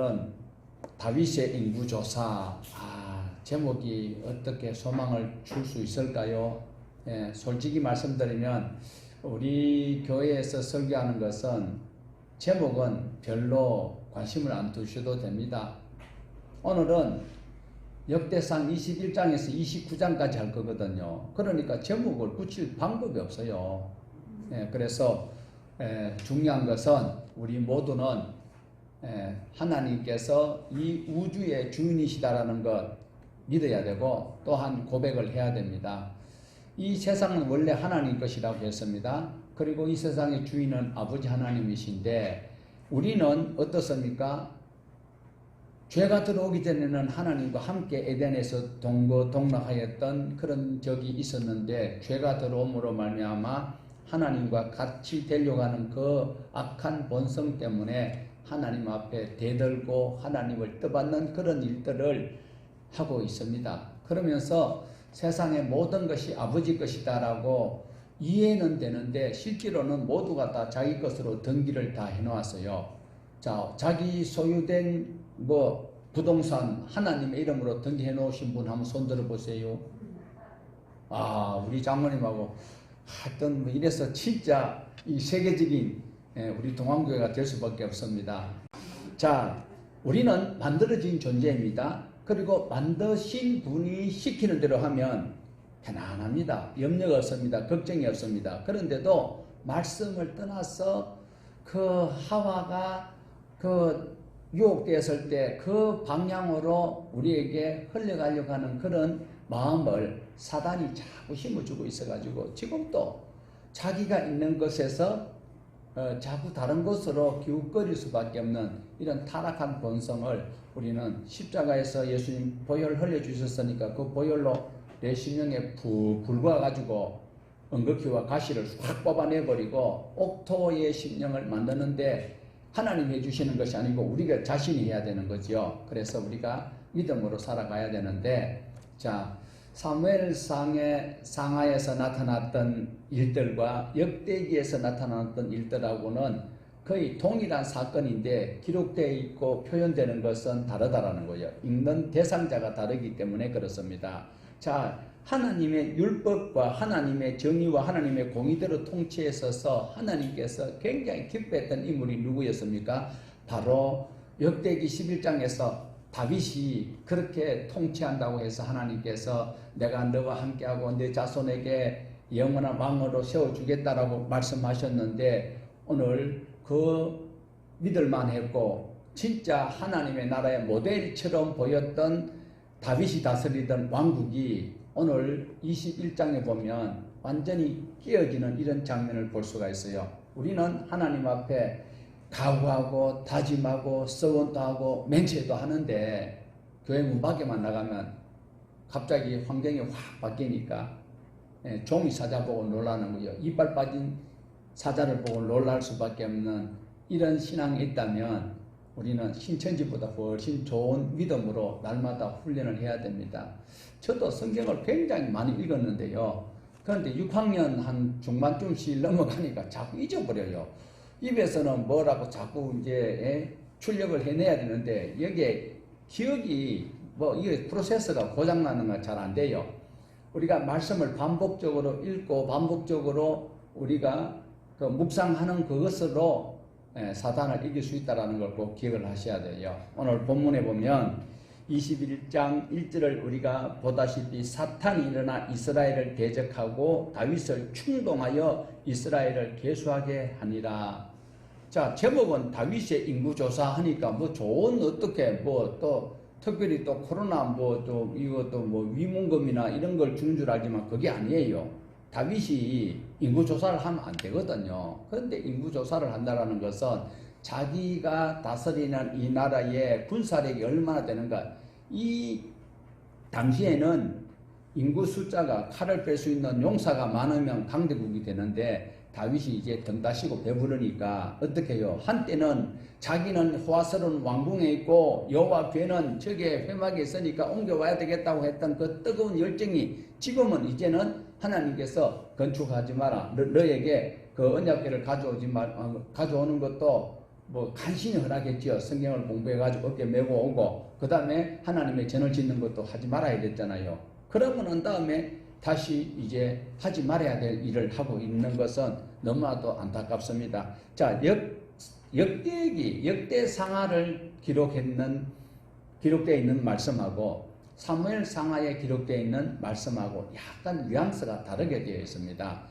오늘은 다윗의 인구조사. 제목이 어떻게 소망을 줄 수 있을까요? 솔직히 말씀드리면 우리 교회에서 설교하는 것은 제목은 별로 관심을 안 두셔도 됩니다. 오늘은 역대상 21장에서 29장까지 할 거거든요. 그러니까 제목을 붙일 방법이 없어요. 그래서 중요한 것은 우리 모두는 하나님께서 이 우주의 주인이시다라는 것 믿어야 되고 또한 고백을 해야 됩니다. 이 세상은 원래 하나님 것이라고 했습니다. 그리고 이 세상의 주인은 아버지 하나님이신데 우리는 어떻습니까? 죄가 들어오기 전에는 하나님과 함께 에덴에서 동거동락하였던 그런 적이 있었는데 죄가 들어옴으로 말미암아 하나님과 같이 되려고 하는 그 악한 본성 때문에 하나님 앞에 대들고 하나님을 떠받는 그런 일들을 하고 있습니다. 그러면서 세상의 모든 것이 아버지 것이다라고 이해는 되는데 실제로는 모두가 다 자기 것으로 등기를 다 해놓았어요. 자기 소유된 부동산 하나님의 이름으로 등기해 놓으신 분 한번 손 들어보세요. 우리 장모님하고 하여튼 이래서 진짜 이 세계적인 우리 동안교회가 될 수밖에 없습니다. 우리는 만들어진 존재입니다. 그리고 만드신 분이 시키는 대로 하면 편안합니다. 염려가 없습니다. 걱정이 없습니다. 그런데도 말씀을 떠나서 그 하와가 유혹되었을 때 그 방향으로 우리에게 흘러가려고 하는 그런 마음을 사단이 자꾸 심어주고 있어가지고 지금도 자기가 있는 것에서 자꾸 다른 곳으로 기웃거릴 수밖에 없는 이런 타락한 본성을 우리는 십자가에서 예수님 보혈을 흘려주셨으니까 그 보혈로 내 심령에 불과가지고 엉겅퀴와 가시를 확 뽑아내버리고 옥토의 심령을 만드는데 하나님이 해주시는 것이 아니고 우리가 자신이 해야 되는 거죠. 그래서 우리가 믿음으로 살아가야 되는데 사무엘상의 상하에서 나타났던 일들과 역대기에서 나타났던 일들하고는 거의 동일한 사건인데 기록되어 있고 표현되는 것은 다르다라는 거예요. 읽는 대상자가 다르기 때문에 그렇습니다. 하나님의 율법과 하나님의 정의와 하나님의 공의대로 통치에 있어서 하나님께서 굉장히 기뻐했던 인물이 누구였습니까? 바로 역대기 11장에서 다윗이 그렇게 통치한다고 해서 하나님께서 내가 너와 함께하고 내 자손에게 영원한 왕으로 세워주겠다라고 말씀하셨는데 오늘 그 믿을만 했고 진짜 하나님의 나라의 모델처럼 보였던 다윗이 다스리던 왕국이 오늘 21장에 보면 완전히 깨어지는 이런 장면을 볼 수가 있어요. 우리는 하나님 앞에 각오하고 다짐하고 서원도 하고 맹세도 하는데 교회 문 밖에만 나가면 갑자기 환경이 확 바뀌니까 종이 사자 보고 놀라는 거예요. 이빨 빠진 사자를 보고 놀랄 수밖에 없는 이런 신앙이 있다면 우리는 신천지보다 훨씬 좋은 믿음으로 날마다 훈련을 해야 됩니다. 저도 성경을 굉장히 많이 읽었는데요. 그런데 6학년 한 중반쯤씩 넘어가니까 자꾸 잊어버려요. 입에서는 뭐라고 자꾸 이제 출력을 해내야 되는데 여기에 기억이 이게 프로세서가 고장나는 건 잘 안 돼요. 우리가 말씀을 반복적으로 읽고 반복적으로 우리가 묵상하는 그것으로 사단을 이길 수 있다는 걸 꼭 기억을 하셔야 돼요. 오늘 본문에 보면 21장 1절을 우리가 보다시피 사탄이 일어나 이스라엘을 대적하고 다윗을 충동하여 이스라엘을 계수하게 하니라. 제목은 다윗의 인구조사 하니까 좋은 어떻게 또 특별히 또 코로나 또 이것도 위문금이나 이런 걸 주는 줄 알지만 그게 아니에요. 다윗이 인구조사를 하면 안 되거든요. 그런데 인구조사를 한다는 것은 자기가 다스리는 이 나라의 군사력이 얼마나 되는가. 이 당시에는 인구 숫자가 칼을 뺄 수 있는 용사가 많으면 강대국이 되는데 다윗이 이제 등 다시고 배부르니까 어떻게 해요? 한때는 자기는 호화스러운 왕궁에 있고 여호와 궤는 저게 회막에 있으니까 옮겨와야 되겠다고 했던 그 뜨거운 열정이 지금은 이제는 하나님께서 건축하지 마라. 너에게 그 언약궤를 가져오는 것도 뭐 간신히 허락했죠. 성경을 공부해가지고 어깨 메고 오고 그 다음에 하나님의 전을 짓는 것도 하지 말아야 됐잖아요. 그러고 난 다음에 다시 이제 하지 말아야 될 일을 하고 있는 것은 너무나도 안타깝습니다. 자, 역대기, 역대상하를 기록되어 있는 말씀하고 사무엘 상하에 기록되어 있는 말씀하고 약간 뉘앙스가 다르게 되어 있습니다.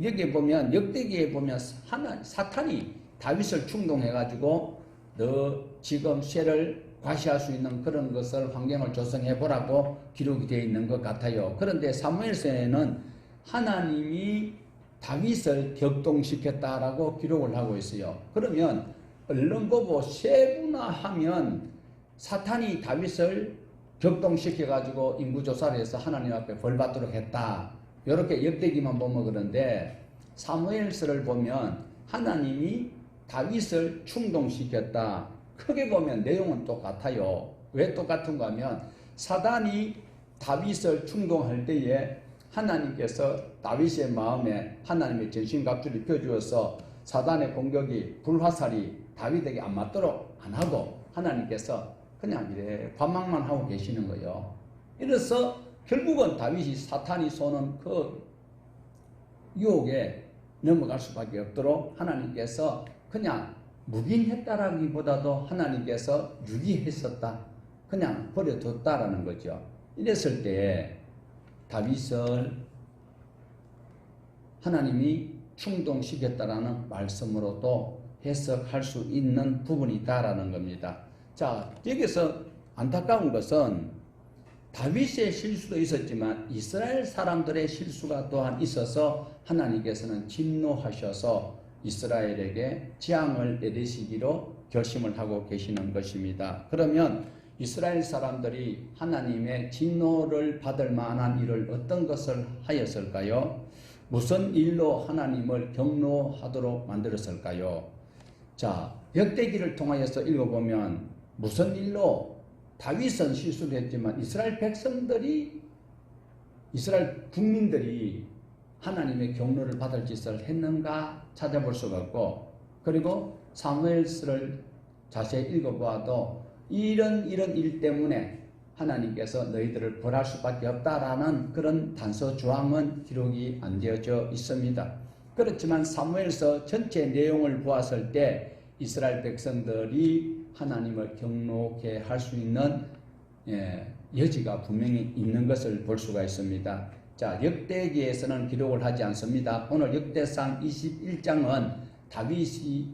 여기 보면 역대기에 보면 사탄이 다윗을 충동해가지고 너 지금 쇠를 과시할 수 있는 그런 것을 환경을 조성해 보라고 기록이 되어 있는 것 같아요. 그런데 사무엘서에는 하나님이 다윗을 격동시켰다라고 기록을 하고 있어요. 그러면 얼른 보고 세분화하면 사탄이 다윗을 격동시켜가지고 인구조사를 해서 하나님 앞에 벌받도록 했다. 이렇게 역대기만 보면 그런데 사무엘서를 보면 하나님이 다윗을 충동시켰다. 크게 보면 내용은 똑같아요. 왜 똑같은가 하면 사단이 다윗을 충동할 때에 하나님께서 다윗의 마음에 하나님의 전신갑주를 펴주어서 사단의 공격이 불화살이 다윗에게 안 맞도록 안 하고 하나님께서 그냥 이래 관망만 하고 계시는 거예요. 이래서 결국은 다윗이 사탄이 쏘는 그 유혹에 넘어갈 수밖에 없도록 하나님께서 그냥 묵인했다라기보다도 하나님께서 유기했었다. 그냥 버려뒀다라는 거죠. 이랬을 때 다윗을 하나님이 충동시켰다라는 말씀으로도 해석할 수 있는 부분이 있다라는 겁니다. 자, 여기서 안타까운 것은 다윗의 실수도 있었지만 이스라엘 사람들의 실수가 또한 있어서 하나님께서는 진노하셔서 이스라엘에게 재앙을 내리시기로 결심을 하고 계시는 것입니다. 그러면 이스라엘 사람들이 하나님의 진노를 받을 만한 일을 어떤 것을 하였을까요? 무슨 일로 하나님을 경노하도록 만들었을까요? 자, 역대기를 통하여서 읽어보면 무슨 일로 다윗은 실수를 했지만 이스라엘 백성들이 이스라엘 국민들이 하나님의 경노를 받을 짓을 했는가 찾아볼 수가 없고 그리고 사무엘서를 자세히 읽어보아도 이런 일 때문에 하나님께서 너희들을 벌할 수밖에 없다라는 그런 단서 조항은 기록이 안 되어져 있습니다. 그렇지만 사무엘서 전체 내용을 보았을 때 이스라엘 백성들이 하나님을 경노케 할 수 있는 여지가 분명히 있는 것을 볼 수가 있습니다. 자, 역대기에서는 기록을 하지 않습니다. 오늘 역대상 21장은 다윗이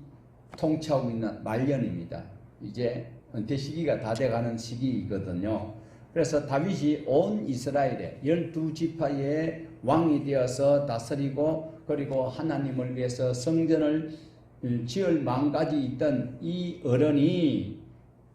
통치하고 있는 말년입니다. 이제 은퇴 시기가 다 돼가는 시기이거든요. 그래서 다윗이 온 이스라엘의 12지파의 왕이 되어서 다스리고 그리고 하나님을 위해서 성전을 지을 마음까지 있던 이 어른이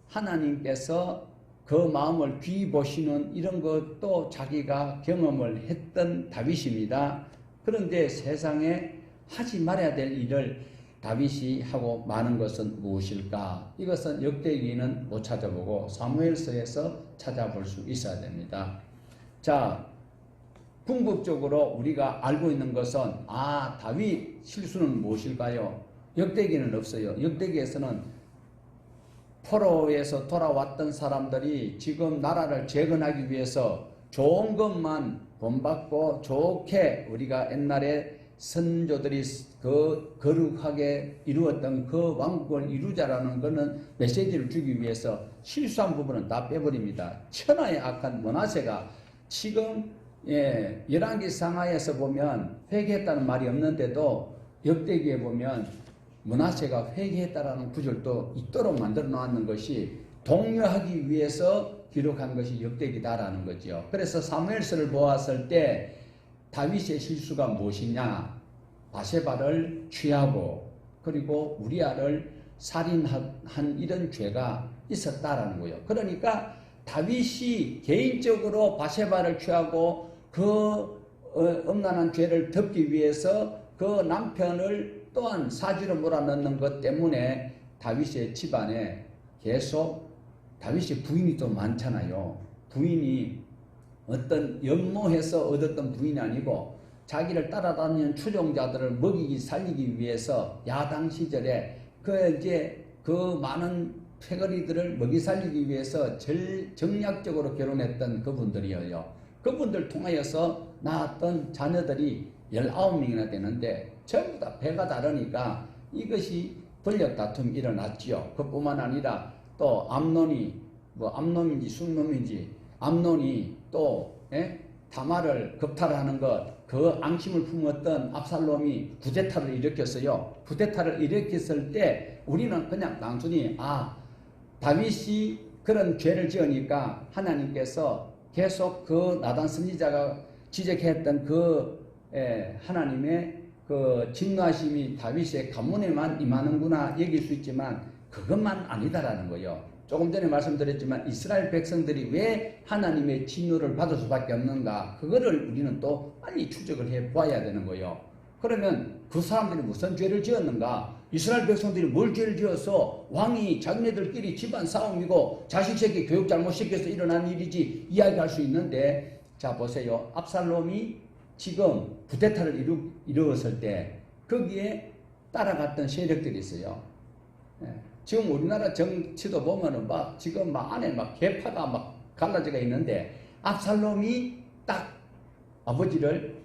하나님께서 그 마음을 귀히 보시는 이런 것도 자기가 경험을 했던 다윗입니다. 그런데 세상에 하지 말아야 될 일을 다윗이 하고 많은 것은 무엇일까? 이것은 역대기는 못 찾아보고 사무엘서에서 찾아볼 수 있어야 됩니다. 자, 궁극적으로 우리가 알고 있는 것은 다윗 실수는 무엇일까요? 역대기는 없어요. 역대기에서는 포로에서 돌아왔던 사람들이 지금 나라를 재건하기 위해서 좋은 것만 본받고 좋게 우리가 옛날에 선조들이 그 거룩하게 이루었던 그 왕국을 이루자라는 것은 메시지를 주기 위해서 실수한 부분은 다 빼버립니다. 천하의 악한 므낫세가 지금 열왕기 상하에서 보면 회개했다는 말이 없는데도 역대기에 보면 므낫세가 회개했다라는 구절도 있도록 만들어 놓았는 것이 독려하기 위해서 기록한 것이 역대기다라는 거죠. 그래서 사무엘서를 보았을 때 다윗의 실수가 무엇이냐? 바세바를 취하고 그리고 우리아를 살인한 이런 죄가 있었다라는 거예요. 그러니까 다윗이 개인적으로 바세바를 취하고 그 음란한 죄를 덮기 위해서 그 남편을 또한 사지로 몰아넣는 것 때문에 다윗의 집안에 계속 다윗의 부인이 또 많잖아요. 부인이 어떤 연모해서 얻었던 부인이 아니고 자기를 따라다니는 추종자들을 먹이기 살리기 위해서 야당 시절에 그 그 많은 패거리들을 먹이 살리기 위해서 제일 정략적으로 결혼했던 그분들이에요. 그분들 통하여서 낳았던 자녀들이 19명이나 되는데 전부 다 배가 다르니까 이것이 권력 다툼이 일어났지요. 그뿐만 아니라 또 암논이 암놈인지 순놈인지 암논이 또 다말을 겁탈하는 것, 그 앙심을 품었던 압살롬이 구데타를 일으켰어요. 구데타를 일으켰을 때 우리는 그냥 단순히 다윗이 그런 죄를 지으니까 하나님께서 계속 그 나단 선지자가 지적했던 그 하나님의 그 진노하심이 다윗의 가문에만 임하는구나 여길 수 있지만 그것만 아니다라는 거예요. 조금 전에 말씀드렸지만 이스라엘 백성들이 왜 하나님의 진노를 받을 수밖에 없는가, 그거를 우리는 또 빨리 추적을 해 보아야 되는 거예요. 그러면 그 사람들이 무슨 죄를 지었는가? 이스라엘 백성들이 뭘 죄를 지어서 왕이 자기네들끼리 집안 싸움이고 자식 새끼 교육 잘못 시켜서 일어난 일이지 이야기할 수 있는데, 자 보세요. 압살롬이 지금 구데타를 이루었을 때 거기에 따라갔던 세력들이 있어요. 지금 우리나라 정치도 보면은 지금 안에 계파가 갈라져가 있는데, 압살롬이 딱 아버지를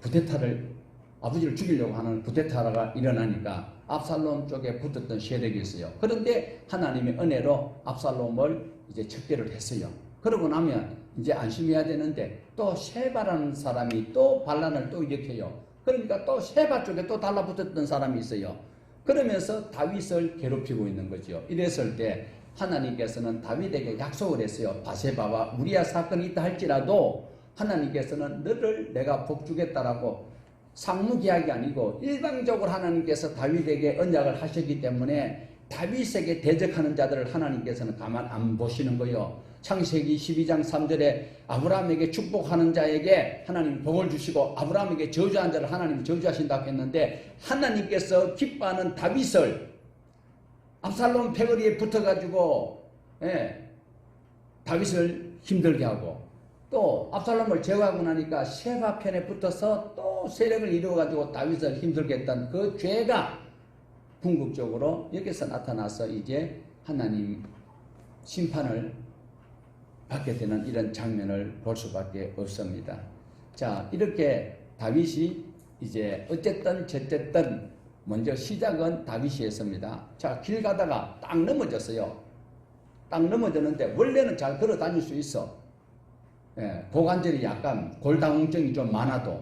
죽이려고 하는 구데타가 일어나니까 압살롬 쪽에 붙었던 세력이 있어요. 그런데 하나님의 은혜로 압살롬을 이제 척결을 했어요. 그러고 나면 이제 안심해야 되는데 또 셰바라는 사람이 또 반란을 또 일으켜요. 그러니까 또 셰바 쪽에 또 달라붙었던 사람이 있어요. 그러면서 다윗을 괴롭히고 있는 거죠. 이랬을 때 하나님께서는 다윗에게 약속을 했어요. 바세바와 우리아 사건이 있다 할지라도 하나님께서는 너를 내가 복주겠다라고, 상무계약이 아니고 일방적으로 하나님께서 다윗에게 언약을 하셨기 때문에 다윗에게 대적하는 자들을 하나님께서는 가만 안 보시는 거예요. 창세기 12장 3절에 아브라함에게 축복하는 자에게 하나님 복을 주시고 아브라함에게 저주한 자를 하나님 저주하신다고 했는데, 하나님께서 기뻐하는 다윗을 압살롬 패거리에 붙어가지고 다윗을 힘들게 하고, 또 압살롬을 제거하고 나니까 셰바 편에 붙어서 또 세력을 이루어가지고 다윗을 힘들게 했던 그 죄가 궁극적으로 여기서 나타나서 이제 하나님 심판을 받게 되는 이런 장면을 볼 수밖에 없습니다. 자, 이렇게 다윗이 이제 어쨌든 먼저 시작은 다윗이 했습니다. 자, 길 가다가 딱 넘어졌어요. 딱 넘어졌는데 원래는 잘 걸어 다닐 수 있어. 고관절이 약간 골다공증이 좀 많아도.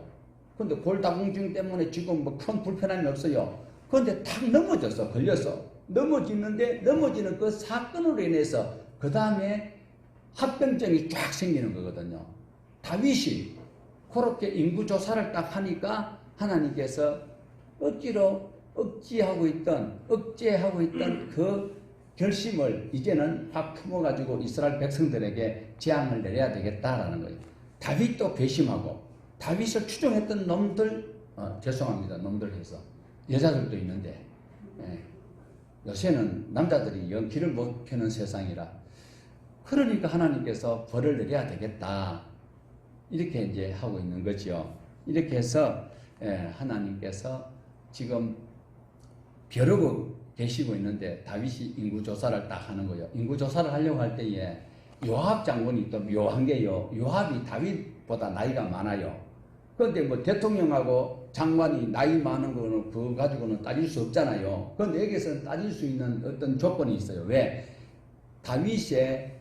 근데 골다공증 때문에 지금 큰 불편함이 없어요. 그런데 탁 넘어졌어. 걸려서. 넘어지는 그 사건으로 인해서 그 다음에 합병증이 쫙 생기는 거거든요. 다윗이 그렇게 인구조사를 딱 하니까 하나님께서 억제하고 있던 그 결심을 이제는 확 품어가지고 이스라엘 백성들에게 재앙을 내려야 되겠다라는 거예요. 다윗도 괘씸하고 다윗을 추종했던 놈들, 죄송합니다. 놈들 해서 여자들도 있는데, 요새는 남자들이 연기를 못 펴는 세상이라, 그러니까 하나님께서 벌을 내려야 되겠다 이렇게 이제 하고 있는 거죠. 이렇게 해서 하나님께서 지금 벼르고 계시고 있는데 다윗이 인구조사를 딱 하는 거예요. 인구조사를 하려고 할 때에 요압 장군이 또 묘한 게요. 요압이 다윗보다 나이가 많아요. 그런데 대통령하고 장관이 나이 많은 거는 그거 가지고는 따질 수 없잖아요. 그런데 여기서는 따질 수 있는 어떤 조건이 있어요. 왜? 다윗의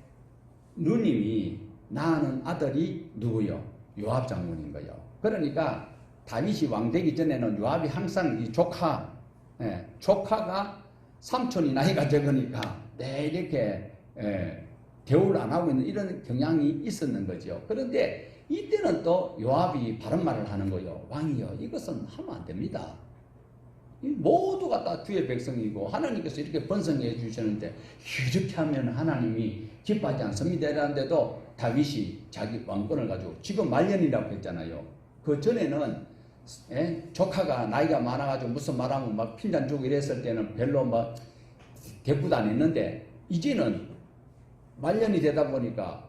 누님이 낳은 아들이 누구요? 요압 장군인 거예요. 그러니까 다윗이 왕 되기 전에는 요압이 항상 이 조카가 삼촌이 나이가 적으니까 이렇게 대우를 안 하고 있는 이런 경향이 있었는 거죠. 그런데 이때는 또 요압이 바른 말을 하는 거예요. 왕이요, 이것은 하면 안 됩니다. 모두가 다 주의 백성이고 하나님께서 이렇게 번성해 주셨는데 이렇게 하면 하나님이 기뻐하지 않습니다. 이라는데도 다윗이 자기 왕권을 가지고, 지금 말년이라고 했잖아요. 그 전에는 조카가 나이가 많아가지고 무슨 말하면 막 핀잔 주고 이랬을 때는 별로 막 대꾸도 안 했는데, 이제는 말년이 되다 보니까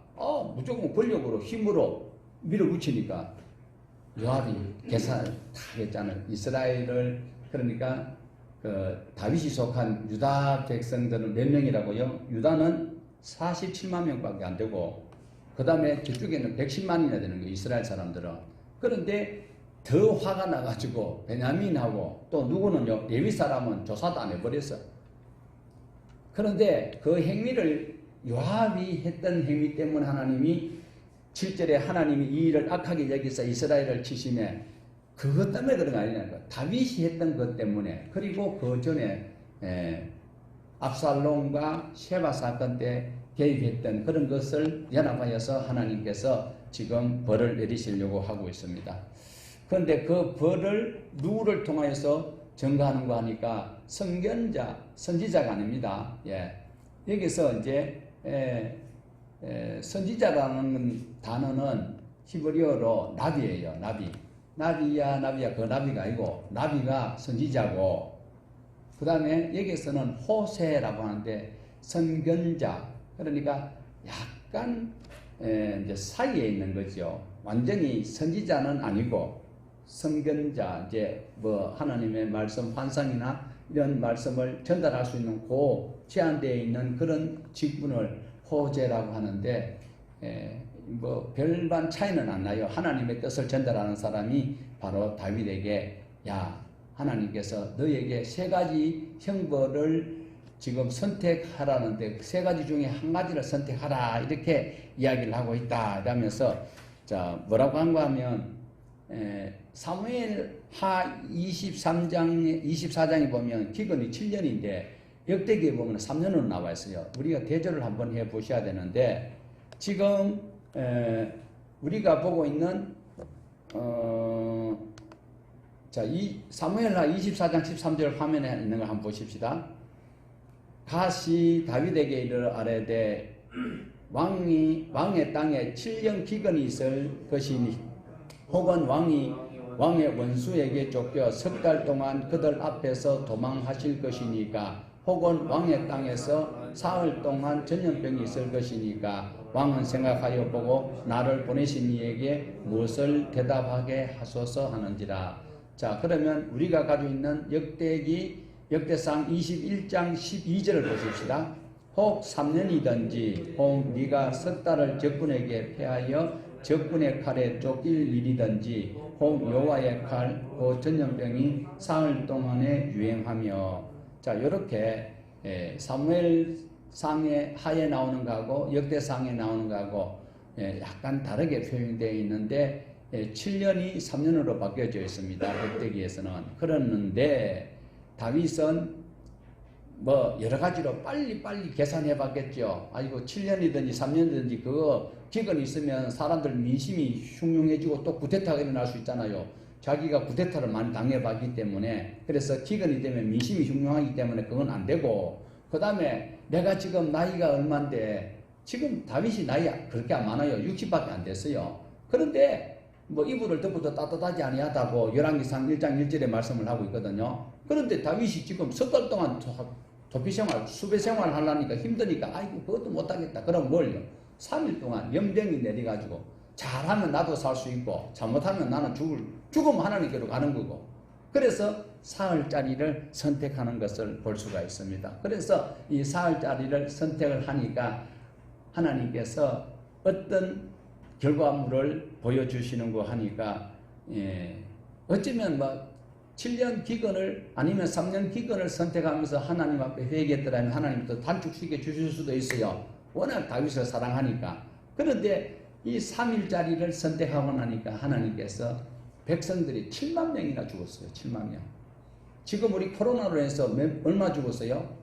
무조건 권력으로 힘으로 밀어붙이니까 요압이 계산을 다 했잖아요. 이스라엘을, 그러니까 다윗이 속한 유다 백성들은 몇 명이라고요? 유다는 47만 명밖에 안 되고 그 다음에 저쪽에는 110만이나 되는 거예요. 이스라엘 사람들은. 그런데 더 화가 나가지고 베냐민하고 또 누구는요, 레위 사람은 조사도 안 해버렸어. 그런데 그 행위를 요압이 했던 행위 때문에 하나님이 7절에 하나님이 이 일을 악하게 여기서 이스라엘을 치심에 그것 때문에 그런 거 아니냐는 거야. 다윗이 했던 것 때문에. 그리고 그 전에 압살롬과 셰바 사건 때 개입했던 그런 것을 연합하여서 하나님께서 지금 벌을 내리시려고 하고 있습니다. 그런데 그 벌을 누구를 통하여서 전가하는 거 하니까 선견자, 선지자가 아닙니다. 예. 여기서 이제 선지자라는 단어는 히브리어로 나비예요. 나비. 나비야 그 나비가 아니고 나비가 선지자고, 그 다음에 여기서는 호세라고 하는데 선견자, 그러니까 약간 이제 사이에 있는 거죠. 완전히 선지자는 아니고 선견자, 이제 뭐 하나님의 말씀 환상이나 이런 말씀을 전달할 수 있는 그 제한되어 있는 그런 직분을 호재라고 하는데, 뭐 별반 차이는 안 나요. 하나님의 뜻을 전달하는 사람이 바로 다윗에게, 야, 하나님께서 너에게 세 가지 형벌을 지금 선택하라는데 세 가지 중에 한 가지를 선택하라, 이렇게 이야기를 하고 있다 이러면서, 자, 뭐라고 한가 하면 사무엘 하 24장에 보면 기근이 7년인데 역대기에 보면 3년으로 나와 있어요. 우리가 대조를 한번 해 보셔야 되는데, 지금 우리가 보고 있는 자, 이 사무엘하 24장 13절 화면에 있는 걸 한번 보십시다. 가시 다윗에게 이르러 아뢰되 왕의 땅에 7년 기근이 있을 것이니, 혹은 왕의 원수에게 쫓겨 석 달 동안 그들 앞에서 도망하실 것이니까, 혹은 왕의 땅에서 사흘 동안 전염병이 있을 것이니까 왕은 생각하여 보고 나를 보내신 이에게 무엇을 대답하게 하소서 하는지라. 자, 그러면 우리가 가지고 있는 역대상 21장 12절을 보십시다. 혹 3년이든지 혹 네가 석 달을 적군에게 패하여 적군의 칼에 쫓길 일이든지 혹 여호와의 칼, 그 전염병이 사흘 동안에 유행하며. 자, 이렇게 사무엘상의 하에 나오는 거하고 역대상에 나오는 거하고 약간 다르게 표현되어 있는데 7년이 3년으로 바뀌어져 있습니다. 역대기에서는. 그랬는데 다윗은 뭐 여러 가지로 빨리 계산해 봤겠죠. 아이고 7년이든지 3년이든지 그거 기근이 있으면 사람들 민심이 흉흉해지고 또 구태타가 일어날 수 있잖아요. 자기가 구태타를 많이 당해봤기 때문에. 그래서 기근이 되면 민심이 흉흉하기 때문에 그건 안 되고, 그 다음에 내가 지금 나이가 얼만데, 지금 다윗이 나이가 그렇게 안 많아요. 60밖에 안 됐어요. 그런데 뭐 이불을 덮어도 따뜻하지 아니하다고 열왕기상 1장 1절에 말씀을 하고 있거든요. 그런데 다윗이 지금 석 달 동안 도피생활, 수배생활 하려니까 힘드니까 아이고 그것도 못하겠다. 그럼 뭘요? 3일 동안 연병이 내려가지고 잘하면 나도 살 수 있고 잘못하면 나는 죽으면 하나님께로 가는 거고. 그래서 사흘짜리를 선택하는 것을 볼 수가 있습니다. 그래서 이 사흘짜리를 선택을 하니까 하나님께서 어떤 결과물을 보여주시는 거 하니까, 어쩌면 뭐 7년 기근을 아니면 3년 기근을 선택하면서 하나님 앞에 회개했더라면 하나님 또 단축시켜 주실 수도 있어요. 워낙 다윗을 사랑하니까. 그런데 이 3일짜리를 선택하고 나니까 하나님께서 백성들이 7만 명이나 죽었어요. 7만 명. 지금 우리 코로나로 해서 얼마 죽었어요?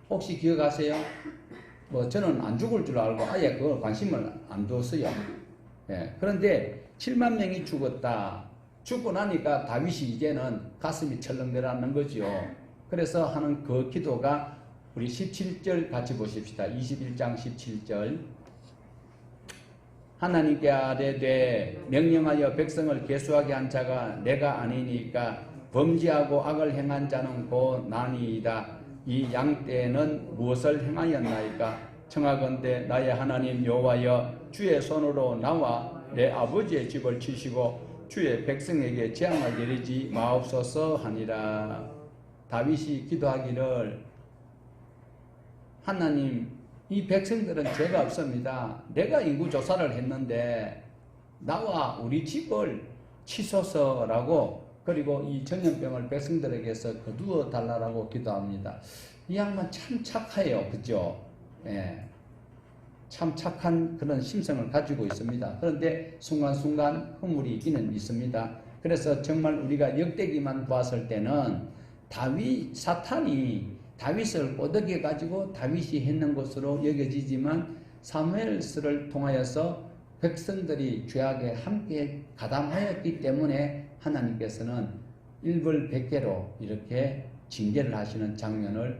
혹시 기억하세요? 뭐 저는 안 죽을 줄 알고 아예 그걸 관심을 안 뒀어요. 예. 그런데 7만 명이 죽었다. 죽고 나니까 다윗이 이제는 가슴이 철렁 내려앉는 거죠. 그래서 하는 그 기도가 우리 17절 같이 보십시다. 21장 17절. 하나님께 아뢰되 명령하여 백성을 계수하게 한 자가 내가 아니니까 범죄하고 악을 행한 자는 곧 나니이다. 이 양떼는 무엇을 행하였나이까? 청하건대 나의 하나님 여호와여, 주의 손으로 나와 내 아버지의 집을 치시고 주의 백성에게 재앙을 내리지 마옵소서 하니라. 다윗이 기도하기를 하나님, 이 백성들은 죄가 없습니다. 내가 인구조사를 했는데 나와 우리 집을 치소서라고, 그리고 이 전염병을 백성들에게서 거두어 달라고 기도합니다. 이 양반 참 착해요. 그죠? 예. 참 착한 그런 심성을 가지고 있습니다. 그런데 순간순간 허물이 있기는 있습니다. 그래서 정말 우리가 역대기만 보았을 때는 사탄이 다윗을 꼬드겨 가지고 다윗이 했는 것으로 여겨지지만 사무엘서를 통하여서 백성들이 죄악에 함께 가담하였기 때문에 하나님께서는 일벌백계로 이렇게 징계를 하시는 장면을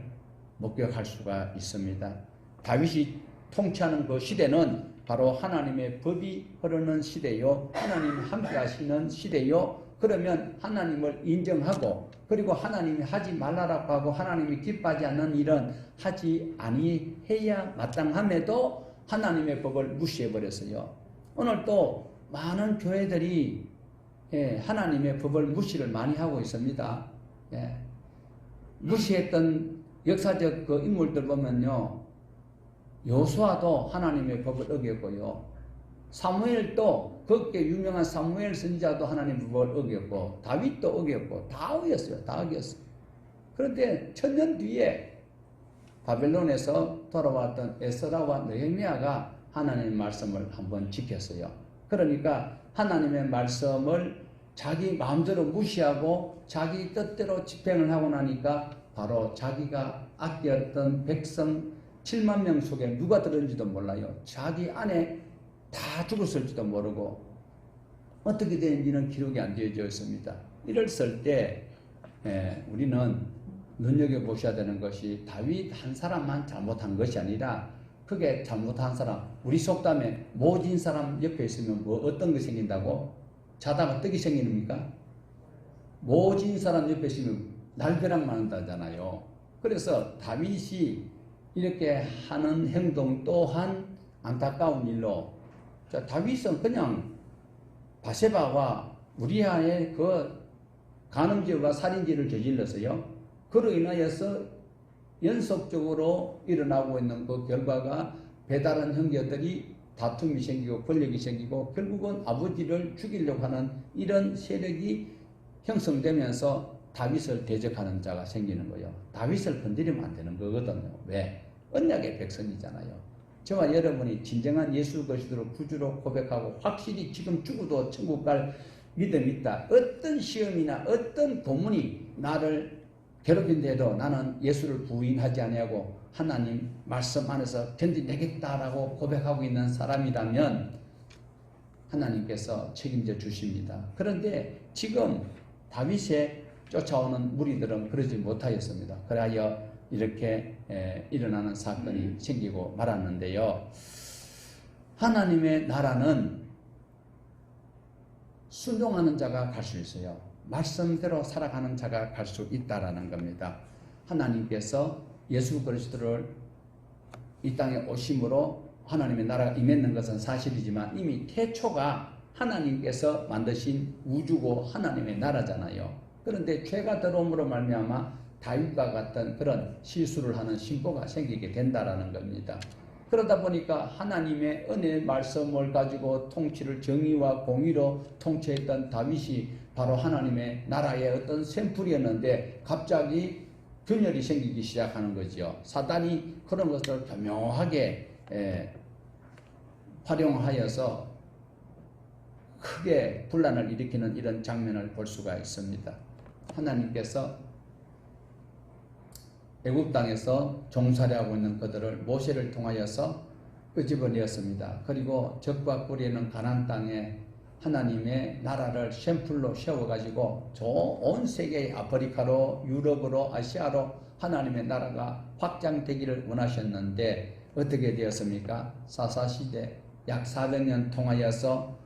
목격할 수가 있습니다. 다윗이 통치하는 그 시대는 바로 하나님의 법이 흐르는 시대요, 하나님 함께 하시는 시대요. 그러면 하나님을 인정하고, 그리고 하나님이 하지 말라라고 하고 하나님이 기뻐하지 않는 일은 하지 아니해야 마땅함에도 하나님의 법을 무시해버렸어요. 오늘 또 많은 교회들이 하나님의 법을 무시를 많이 하고 있습니다. 무시했던 역사적 그 인물들 보면요, 여호수아도 하나님의 법을 어겼고요, 사무엘도, 그렇게 유명한 사무엘 선지자도 하나님의 법을 어겼고, 다윗도 어겼고, 다 어겼어요. 다 어겼어요. 그런데 천년 뒤에 바벨론에서 돌아왔던 에스라와 느헤미야가 하나님의 말씀을 한번 지켰어요. 그러니까 하나님의 말씀을 자기 마음대로 무시하고 자기 뜻대로 집행을 하고 나니까 바로 자기가 아꼈던 백성 7만 명 속에 누가 들었는지도 몰라요. 자기 안에 다 죽었을지도 모르고 어떻게 되는지는 기록이 안 되어져 있습니다. 이랬을 때 우리는 눈여겨보셔야 되는 것이 다윗 한 사람만 잘못한 것이 아니라, 그게 잘못한 사람, 우리 속담에 모진 사람 옆에 있으면 뭐 어떤 거 생긴다고? 자다가 떡이 생깁니까? 모진 사람 옆에 있으면 날벼락 맞는다잖아요. 그래서 다윗이 이렇게 하는 행동 또한 안타까운 일로, 자, 다윗은 그냥 바세바와 우리아의 그 간음죄와 살인죄를 저질렀어요. 그로 인하여서 연속적으로 일어나고 있는 그 결과가 배다른 형제들이 다툼이 생기고 권력이 생기고 결국은 아버지를 죽이려고 하는 이런 세력이 형성되면서 다윗을 대적하는 자가 생기는 거예요. 다윗을 건드리면 안 되는 거거든요. 왜? 언약의 백성이잖아요. 저와 여러분이 진정한 예수 그리스도를 구주로 고백하고 확실히 지금 죽어도 천국 갈 믿음이 있다. 어떤 시험이나 어떤 고문이 나를 괴롭힌데도 나는 예수를 부인하지 아니하고 하나님 말씀 안에서 견디내겠다라고 고백하고 있는 사람이라면 하나님께서 책임져 주십니다. 그런데 지금 다윗의 쫓아오는 무리들은 그러지 못하였습니다. 그래야 이렇게 일어나는 사건이 생기고 말았는데요. 하나님의 나라는 순종하는 자가 갈 수 있어요. 말씀대로 살아가는 자가 갈 수 있다라는 겁니다. 하나님께서 예수 그리스도를 이 땅에 오심으로 하나님의 나라가 임했는 것은 사실이지만 이미 태초가 하나님께서 만드신 우주고 하나님의 나라잖아요. 그런데 죄가 들어옴으로 말미암아 다윗과 같은 그런 실수를 하는 신보가 생기게 된다라는 겁니다. 그러다 보니까 하나님의 은혜의 말씀을 가지고 통치를 정의와 공의로 통치했던 다윗이 바로 하나님의 나라의 어떤 샘플이었는데 갑자기 균열이 생기기 시작하는 거죠. 사단이 그런 것을 교묘하게 활용하여서 크게 분란을 일으키는 이런 장면을 볼 수가 있습니다. 하나님께서 애굽 땅에서 종살이하고 있는 그들을 모세를 통하여서 끄집어내었습니다. 그리고 적과 꿀이는 가나안 땅에 하나님의 나라를 샘플로 세워가지고 온 세계의 아프리카로 유럽으로 아시아로 하나님의 나라가 확장되기를 원하셨는데 어떻게 되었습니까? 사사시대 약 400년 통하여서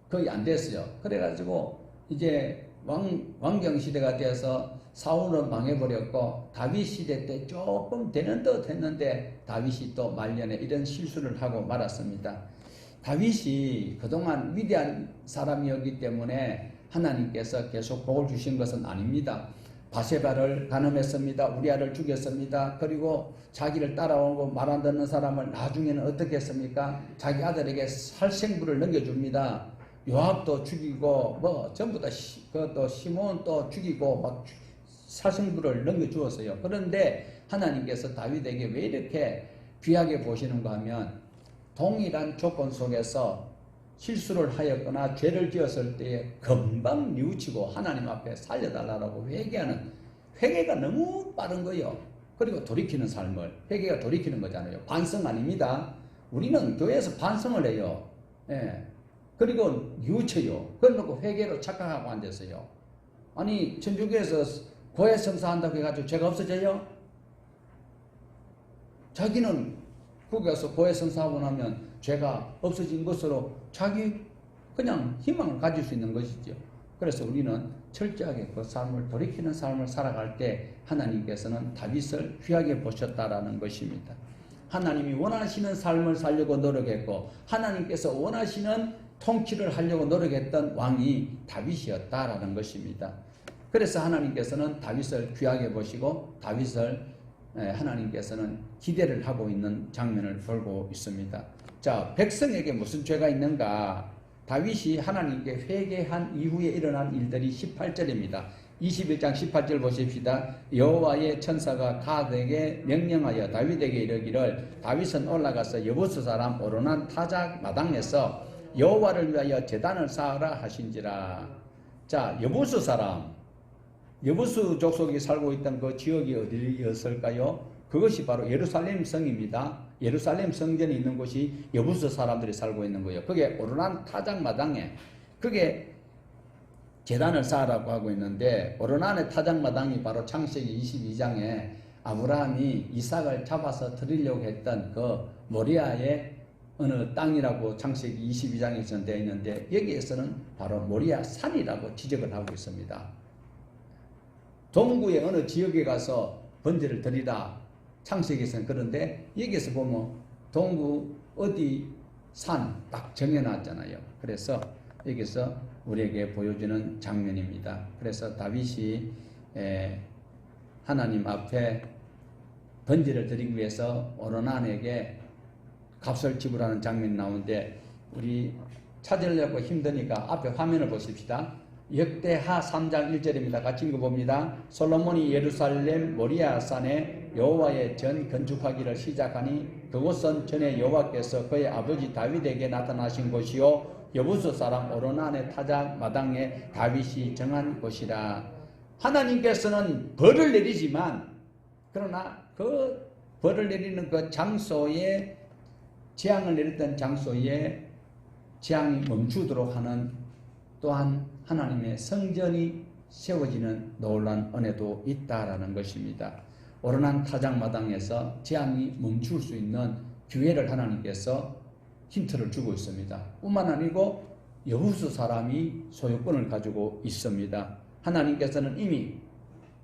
거의 안 됐어요. 그래가지고 이제 왕경시대가 되어서 사울은 망해버렸고 다윗 시대 때 조금 되는 듯 했는데 다윗이 또 말년에 이런 실수를 하고 말았습니다. 다윗이 그동안 위대한 사람이었기 때문에 하나님께서 계속 복을 주신 것은 아닙니다. 바세바를 간음했습니다. 우리아를 죽였습니다. 그리고 자기를 따라오고 말 안 듣는 사람을 나중에는 어떻게 했습니까? 자기 아들에게 살생부를 넘겨줍니다. 요압도 죽이고 뭐 전부 다 또 시몬 또 죽이고 막 살생부를 넘겨주었어요. 그런데 하나님께서 다윗에게 왜 이렇게 귀하게 보시는가 하면 동일한 조건 속에서 실수를 하였거나 죄를 지었을 때에 금방 뉘우치고 하나님 앞에 살려달라고 회개하는, 회개가 너무 빠른 거예요. 그리고 돌이키는 삶을, 회개가 돌이키는 거잖아요. 반성 아닙니다. 우리는 교회에서 반성을 해요. 예. 그리고 뉘우쳐요. 그래놓고 회개로 착각하고 앉았어요. 아니 천주교에서 고해성사한다고 해가지고 죄가 없어져요? 자기는 거기서 고해성사하고 나면 죄가 없어진 것으로 자기 그냥 희망을 가질 수 있는 것이죠. 그래서 우리는 철저하게 그 삶을 돌이키는 삶을 살아갈 때 하나님께서는 다윗을 귀하게 보셨다라는 것입니다. 하나님이 원하시는 삶을 살려고 노력했고 하나님께서 원하시는 통치를 하려고 노력했던 왕이 다윗이었다라는 것입니다. 그래서 하나님께서는 다윗을 귀하게 보시고 다윗을 하나님께서는 기대를 하고 있는 장면을 보고 있습니다. 자, 백성에게 무슨 죄가 있는가? 다윗이 하나님께 회개한 이후에 일어난 일들이 18절입니다. 21장 18절 보십시다. 여호와의 천사가 가드에게 명령하여 다윗에게 이르기를 다윗은 올라가서 여부스 사람 오르난 타작 마당에서 여호와를 위하여 제단을 쌓으라 하신지라. 자, 여부스 사람, 여부스 족속이 살고 있던 그 지역이 어디였을까요? 그것이 바로 예루살렘 성입니다. 예루살렘 성전이 있는 곳이 여부스 사람들이 살고 있는 거예요. 그게 오르난 타작마당에 그게 제단을 쌓으라고 하고 있는데 오르난의 타작마당이 바로 창세기 22장에 아브라함이 이삭을 잡아서 드리려고 했던 그 모리아의 어느 땅이라고 창세기 22장에서 되어 있는데 여기에서는 바로 모리아 산이라고 지적을 하고 있습니다. 동구의 어느 지역에 가서 번제를 드리라. 창세기에서는 그런데 여기에서 보면 동구 어디 산 딱 정해놨잖아요. 그래서 여기서 우리에게 보여주는 장면입니다. 그래서 다윗이 하나님 앞에 번제를 드리기 위해서 오르난에게 값을 지불하는 장면이 나오는데 우리 찾으려고 힘드니까 앞에 화면을 보십시다. 역대하 3장 1절입니다. 같이 읽어봅니다. 솔로몬이 예루살렘 모리아 산에 여호와의 전 건축하기를 시작하니 그곳은 전에 여호와께서 그의 아버지 다윗에게 나타나신 곳이요 여부스 사람 오르난의 타작 마당에 다윗이 정한 곳이라. 하나님께서는 벌을 내리지만 그러나 그 벌을 내리는 그 장소에 재앙을 내렸던 장소에 재앙이 멈추도록 하는 또한 하나님의 성전이 세워지는 놀라운 은혜도 있다라는 것입니다. 오르난 타작마당에서 재앙이 멈출 수 있는 기회를 하나님께서 힌트를 주고 있습니다. 뿐만 아니고 여부스 사람이 소유권을 가지고 있습니다. 하나님께서는 이미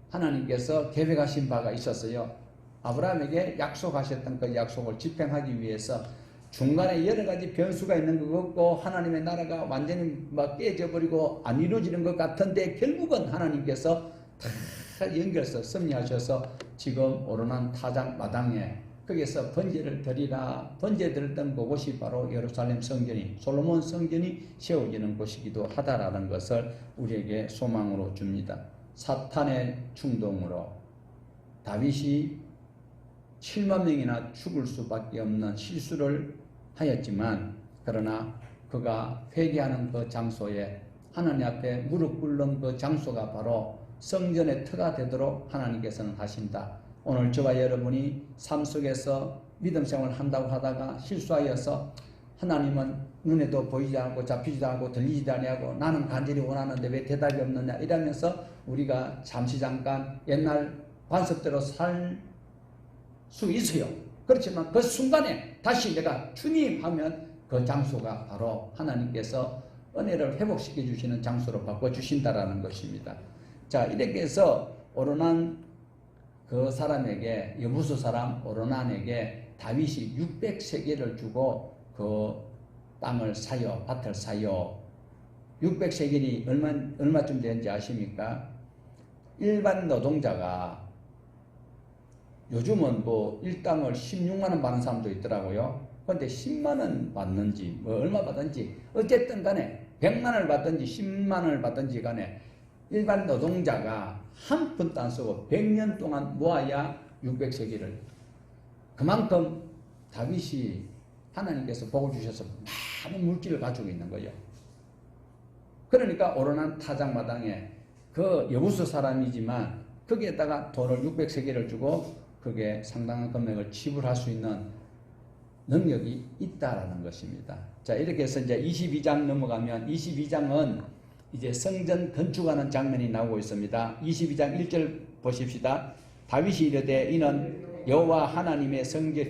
하나님께서 계획하신 바가 있었어요. 아브라함에게 약속하셨던 그 약속을 집행하기 위해서 중간에 여러 가지 변수가 있는 것 같고 하나님의 나라가 완전히 막 깨져버리고 안 이루어지는 것 같은데 결국은 하나님께서 다 연결해서 섭리하셔서 지금 오르난 타작 마당에 거기서 번제를 드리라. 번제 드렸던 그곳이 바로 예루살렘 성전이 솔로몬 성전이 세워지는 곳이기도 하다라는 것을 우리에게 소망으로 줍니다. 사탄의 충동으로 다윗이 7만 명이나 죽을 수밖에 없는 실수를 하였지만 그러나 그가 회개하는 그 장소에 하나님 앞에 무릎 꿇는 그 장소가 바로 성전의 터가 되도록 하나님께서는 하신다. 오늘 저와 여러분이 삶 속에서 믿음 생활을 한다고 하다가 실수하여서 하나님은 눈에도 보이지 않고 잡히지도 않고 들리지도 않고 나는 간절히 원하는데 왜 대답이 없느냐 이러면서 우리가 잠시 잠깐 옛날 관습대로 살 수 있어요. 그렇지만 그 순간에 다시 내가 주님 하면 그 장소가 바로 하나님께서 은혜를 회복시켜 주시는 장소로 바꿔주신다라는 것입니다. 자, 이렇게 해서 오르난 그 사람에게 여부스 사람 오르난에게 다윗이 600세겔을 주고 그 땅을 사요. 밭을 사요. 600세겔이 얼마쯤 되는지 아십니까? 일반 노동자가 요즘은 뭐 일당을 16만 원 받는 사람도 있더라고요. 그런데 10만 원 받는지 뭐 얼마 받든지 어쨌든 간에 100만 원을 받든지 10만 원을 받든지 간에 일반 노동자가 한 푼도 안 쓰고 100년 동안 모아야 600세기를, 그만큼 다윗이 하나님께서 복을 주셔서 많은 물질을 가지고 있는 거예요. 그러니까 오르난 타작마당에 그 여부수 사람이지만 거기에다가 돈을 600세계를 주고 그게 상당한 금액을 지불할 수 있는 능력이 있다라는 것입니다. 자, 이렇게 해서 이제 22장 넘어가면 22장은 이제 성전 건축하는 장면이 나오고 있습니다. 22장 1절 보십시다. 다윗이 이르되 이는 여호와 하나님의 성전,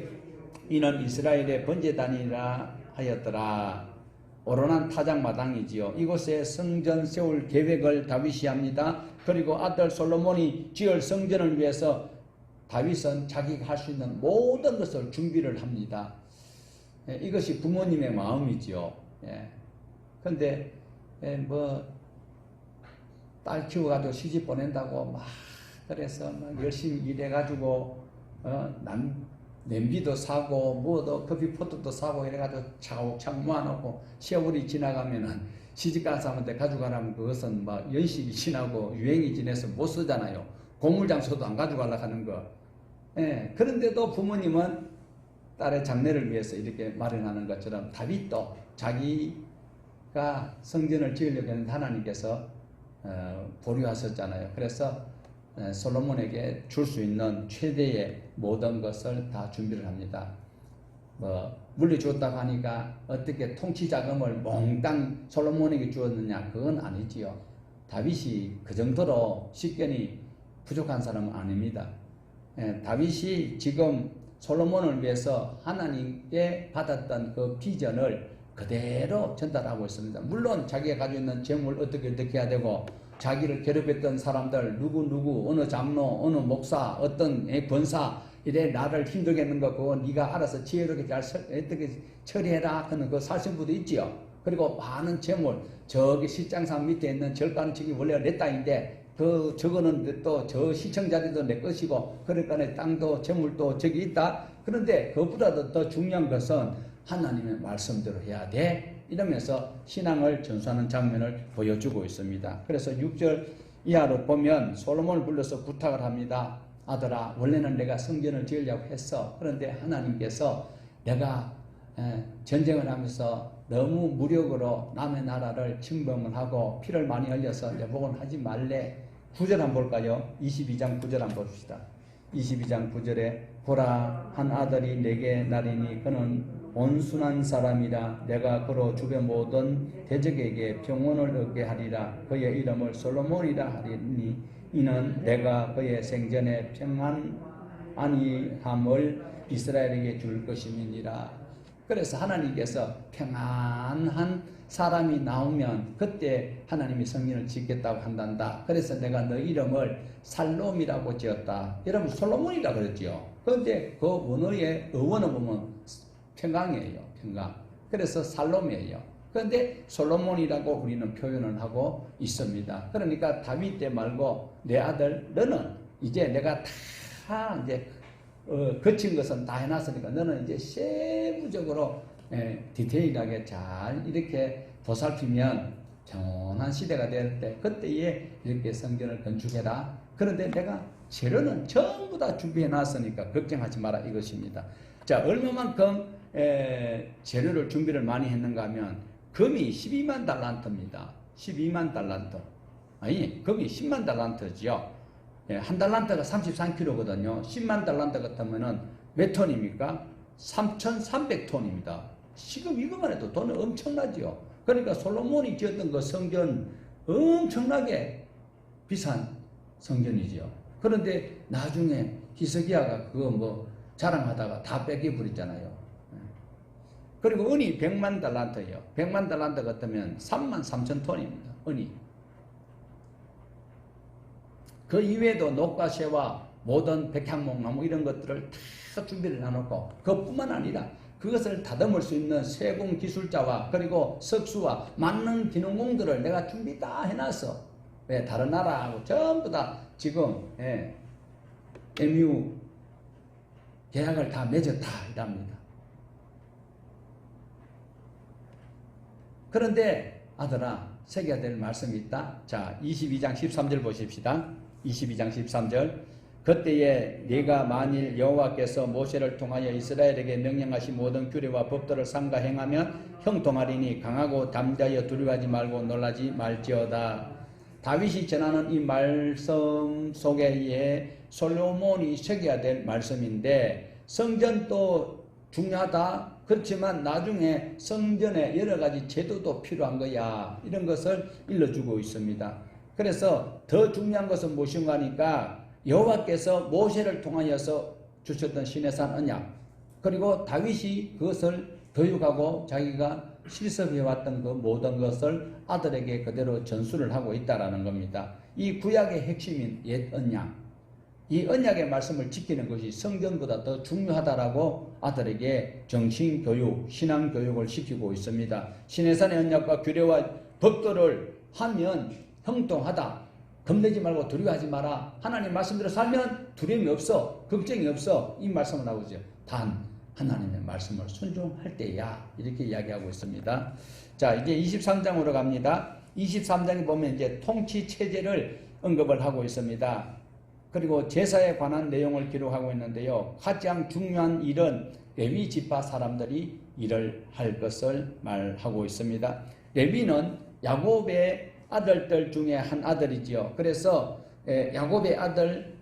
이는 이스라엘의 번제단이라 하였더라. 오르난 타작마당이지요. 이곳에 성전 세울 계획을 다윗이 합니다. 그리고 아들 솔로몬이 지을 성전을 위해서 다윗은 자기가 할 수 있는 모든 것을 준비를 합니다. 이것이 부모님의 마음이지요. 그런데 딸 키워가지고 시집 보낸다고 막 그래서 막 열심히 일해가지고 냄비도 사고 뭐도 커피포트도 사고 이래가지고 차곡차곡 모아놓고 세월이 지나가면은 시집간 사람한테 가져가라면 그것은 막 연식이 지나고 유행이 지나서 못 쓰잖아요. 고물장소도 안 가져가려고 하는 거. 그런데도 부모님은 딸의 장래를 위해서 이렇게 마련하는 것처럼 다윗도 자기가 성전을 지으려고 했는데 하나님께서 보류하셨잖아요. 그래서 솔로몬에게 줄 수 있는 최대의 모든 것을 다 준비를 합니다. 물려주었다고 하니까 어떻게 통치 자금을 몽땅 솔로몬에게 주었느냐, 그건 아니지요. 다윗이 그 정도로 식견이 부족한 사람은 아닙니다. 다윗이 지금 솔로몬을 위해서 하나님께 받았던 그 비전을 그대로 전달하고 있습니다. 물론 자기가 가지고 있는 재물 어떻게 해야 되고, 자기를 괴롭혔던 사람들 누구 어느 장로 어느 목사 어떤 권사 이래 나를 힘들게 했는 거 그거 네가 알아서 지혜롭게 잘 어떻게 처리해라 하는 그 살신부도 있지요. 그리고 많은 재물, 저기 시장상 밑에 있는 절가는 측이 원래 내 땅인데 저거는 또 저 시청자들도 내 것이고, 그러니까 땅도 재물도 저기 있다. 그런데 그것보다도 더 중요한 것은 하나님의 말씀대로 해야 돼. 이러면서 신앙을 전수하는 장면을 보여주고 있습니다. 그래서 6절 이하로 보면 솔로몬을 불러서 부탁을 합니다. 아들아, 원래는 내가 성전을 지으려고 했어. 그런데 하나님께서 내가 전쟁을 하면서 너무 무력으로 남의 나라를 침범을 하고 피를 많이 흘려서 내복은 하지 말래. 9절 한번 볼까요? 22장 9절 한번 봅시다. 22장 9절에 보라, 한 아들이 내게 나리니 그는 온순한 사람이라. 내가 그로 주변 모든 대적에게 평온을 얻게 하리라. 그의 이름을 솔로몬이라 하리니 이는 내가 그의 생전에 평안함을 이스라엘에게 줄 것임이니라. 그래서 하나님께서 평안한 사람이 나오면 그때 하나님이 성전을 짓겠다고 한단다. 그래서 내가 너 이름을 살롬이라고 지었다. 이름은 솔로몬이라 그랬지요. 그런데 그 원어의 어원을 보면 평강이에요. 평강. 그래서 살롬이에요. 그런데 솔로몬이라고 우리는 표현을 하고 있습니다. 그러니까 다윗 때 말고 내 아들 너는 이제 내가 다 이제 거친 것은 다 해놨으니까 너는 이제 세부적으로 디테일하게 잘 이렇게 보살피면 평온한 시대가 될 때 그때에 이렇게 성전을 건축해라. 그런데 내가 재료는 전부 다 준비해 놨으니까 걱정하지 마라 이것입니다. 자, 얼마만큼 재료를 준비를 많이 했는가 하면 금이 12만 달란트입니다. 12만 달란트. 아니, 금이 10만 달란트죠. 한 달란트가 33kg거든요. 10만 달란트 같으면은 몇 톤입니까? 3,300톤입니다. 지금 이것만 해도 돈이 엄청나죠. 그러니까 솔로몬이 지었던 그 성전 엄청나게 비싼 성전이죠. 그런데 나중에 히스기야가 그거 뭐 자랑하다가 다 뺏겨버렸잖아요. 그리고 은이 100만 달란트예요. 100만 달란트 같으면 3만 3천 톤입니다. 은이. 그 이외에도 녹과새와 모든 백향목나무 이런 것들을 다 준비를 해놓고 그것뿐만 아니라 그것을 다듬을 수 있는 세공 기술자와 그리고 석수와 만능 기능공들을 내가 준비 다 해놨어. 왜 다른 나라하고 전부 다 지금 MU 계약을 다 맺었다 이랍니다. 그런데 아들아 새겨야 될 말씀이 있다. 자 22장 13절 보십시다. 22장 13절 그때에 네가 만일 여호와께서 모세를 통하여 이스라엘에게 명령하신 모든 규례와 법도를 삼가 행하면 형통하리니 강하고 담대하여 두려워하지 말고 놀라지 말지어다. 다윗이 전하는 이 말씀 속에 솔로몬이 새겨야 될 말씀인데 성전도 중요하다. 그렇지만 나중에 성전에 여러 가지 제도도 필요한 거야. 이런 것을 일러주고 있습니다. 그래서 더 중요한 것은 무엇인가 하니까 여호와께서 모세를 통하여서 주셨던 시내산 언약 그리고 다윗이 그것을 교육하고 자기가 실습해왔던 그 모든 것을 아들에게 그대로 전수를 하고 있다는 겁니다. 이 구약의 핵심인 옛 언약 이 언약의 말씀을 지키는 것이 성전보다 더 중요하다라고 아들에게 정신교육, 신앙교육을 시키고 있습니다. 시내산의 언약과 규례와 법도를 하면 형통하다. 겁내지 말고 두려워하지 마라. 하나님 말씀대로 살면 두려움이 없어. 걱정이 없어. 이 말씀을 하고 있죠. 단 하나님의 말씀을 순종할 때야. 이렇게 이야기하고 있습니다. 자 이제 23장으로 갑니다. 23장에 보면 이제 통치체제를 언급을 하고 있습니다. 그리고 제사에 관한 내용을 기록하고 있는데요. 가장 중요한 일은 레위 지파 사람들이 일을 할 것을 말하고 있습니다. 레위는 야곱의 아들들 중에 한 아들이지요. 그래서 야곱의 아들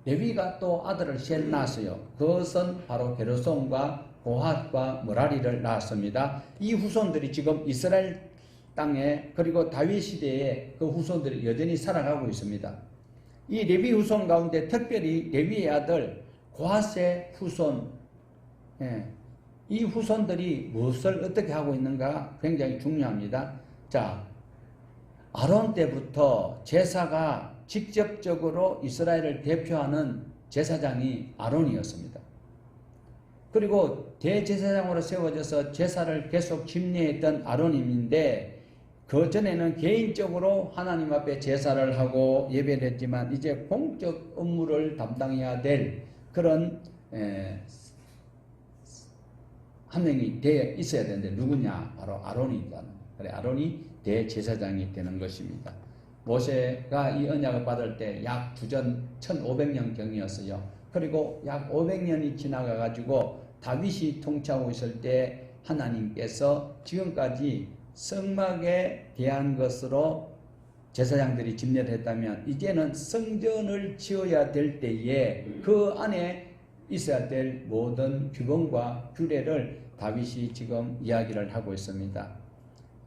레위가 또 아들을 셋 낳았어요. 그것은 바로 게르손과 고핫과 므라리를 낳았습니다. 이 후손들이 지금 이스라엘 땅에 그리고 다윗 시대에 그 후손들이 여전히 살아가고 있습니다. 이 레위 후손 가운데 특별히 레위의 아들 고핫의 후손 이 후손들이 무엇을 어떻게 하고 있는가 굉장히 중요합니다. 자 아론 때부터 제사가 직접적으로 이스라엘을 대표하는 제사장이 아론이었습니다. 그리고 대제사장으로 세워져서 제사를 계속 집례했던 아론임인데 그 전에는 개인적으로 하나님 앞에 제사를 하고 예배를 했지만 이제 공적 업무를 담당해야 될 그런 한 명이 되어 있어야 되는데 누구냐? 바로 아론이다. 그래 아론이 대제사장이 되는 것입니다. 모세가 이 언약을 받을 때 약 주전 1500년경이었어요. 그리고 약 500년이 지나가 가지고 다윗이 통치하고 있을 때 하나님께서 지금까지 성막에 대한 것으로 제사장들이 집례를 했다면 이제는 성전을 지어야 될 때에 그 안에 있어야 될 모든 규범과 규례를 다윗이 지금 이야기를 하고 있습니다.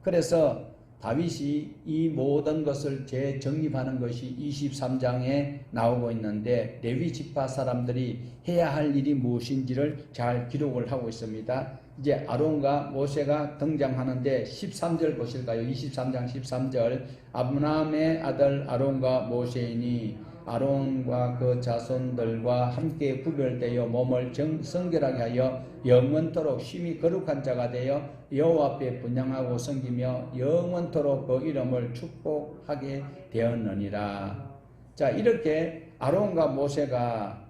그래서 다윗이 이 모든 것을 재정립하는 것이 23장에 나오고 있는데 레위 지파 사람들이 해야 할 일이 무엇인지를 잘 기록을 하고 있습니다. 이제 아론과 모세가 등장하는데 13절 보실까요? 23장 13절 아브라함의 아들 아론과 모세이니 아론과 그 자손들과 함께 구별되어 몸을 성결하게 하여 영원토록 심히 거룩한 자가 되어 여호와 앞에 분향하고 섬기며 영원토록 그 이름을 축복하게 되었느니라. 자 이렇게 아론과 모세가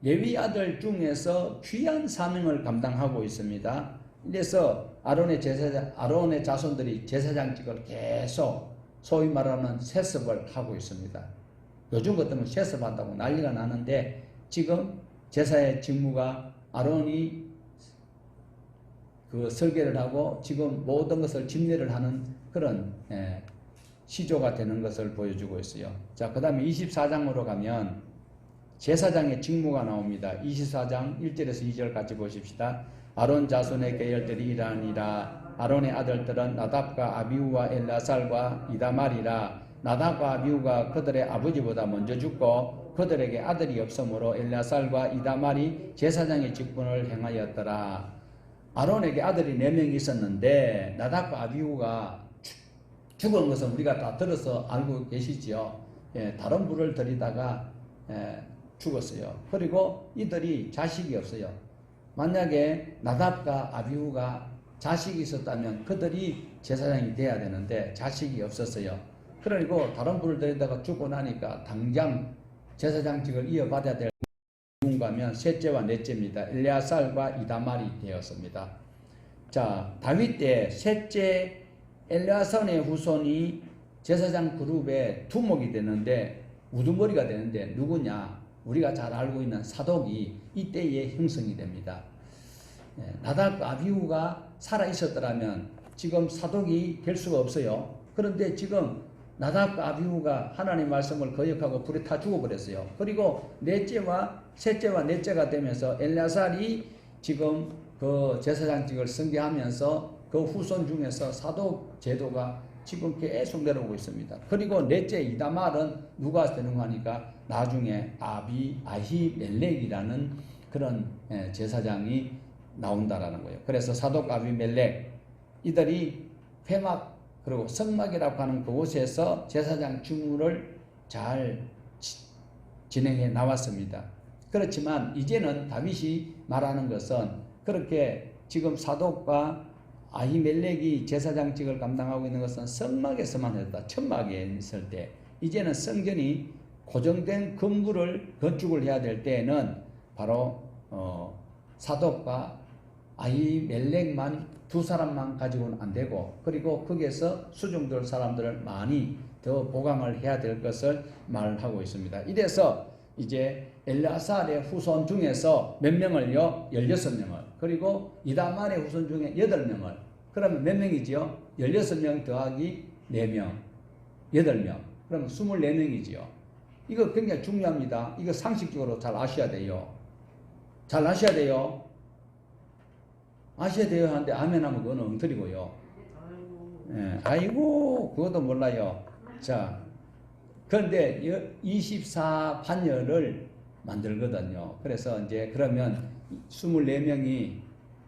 레위 아들 중에서 귀한 사명을 감당하고 있습니다. 그래서 아론의 자손들이 제사장직을 계속 소위 말하는 세습을 하고 있습니다. 요즘 같으면 세습한다고 난리가 나는데 지금 제사의 직무가 아론이 그 설계를 하고 지금 모든 것을 집례를 하는 그런 시조가 되는 것을 보여주고 있어요. 자, 그 다음에 24장으로 가면 제사장의 직무가 나옵니다. 24장 1절에서 2절 같이 보십시다. 아론 자손의 계열들이 이러하니라. 아론의 아들들은 나답과 아비후와 엘라살과 이다말이라. 나답과 아비후가 그들의 아버지보다 먼저 죽고 그들에게 아들이 없으므로 엘라살과 이다말이 제사장의 직분을 행하였더라. 아론에게 아들이 4명이 있었는데 나답과 아비후가 죽은 것은 우리가 다 들어서 알고 계시지요. 다른 불을 들이다가 죽었어요. 그리고 이들이 자식이 없어요. 만약에 나답과 아비후가 자식이 있었다면 그들이 제사장이 돼야 되는데 자식이 없었어요. 그리고 다른 분을 데려다가 죽고 나니까 당장 제사장직을 이어받아야 될 누군가면 셋째와 넷째입니다. 엘레아살과 이다말이 되었습니다. 자, 다윗 때 셋째 엘레아살의 후손이 제사장 그룹의 두목이 되는데 우두머리가 되는데 누구냐? 우리가 잘 알고 있는 사독이 이때에 형성이 됩니다. 나답과 아비후가 살아 있었더라면 지금 사독이 될 수가 없어요. 그런데 지금 나답과 아비후가 하나님의 말씀을 거역하고 불에 타 죽어버렸어요. 그리고 셋째와 넷째가 되면서 엘레아살이 지금 그 제사장직을 승계하면서 그 후손 중에서 사독 제도가 지금 계속 내려오고 있습니다. 그리고 넷째 이다말은 누가 되는가 하니까 나중에 아히멜렉이라는 그런 제사장이 나온다라는 거예요. 그래서 사독 아비멜렉 이들이 회막 그리고 성막이라고 하는 그곳에서 제사장 직무를 잘 진행해 나왔습니다. 그렇지만 이제는 다윗이 말하는 것은 그렇게 지금 사독과 아히멜렉이 제사장직을 감당하고 있는 것은 성막에서만 했다. 천막에 있을 때 이제는 성전이 고정된 건물을 건축을 해야 될 때에는 바로 사독과 아히멜렉만 두 사람만 가지고는 안 되고 그리고 거기에서 수종될 사람들을 많이 더 보강을 해야 될 것을 말하고 있습니다. 이래서 이제 엘레아살의 후손 중에서 몇 명을요? 16명을 그리고 이다말의 후손 중에 8명을 그러면 몇 명이지요? 16명 더하기 4명 8명 그러면 24명이지요. 이거 굉장히 중요합니다. 이거 상식적으로 잘 아셔야 돼요. 잘 아셔야 돼요. 아셔야 돼요 하는데 아멘 하면 그건 엉터리고요. 아이고 그것도 몰라요. 자, 그런데 24반열을 만들거든요. 그래서 이제 그러면 24명이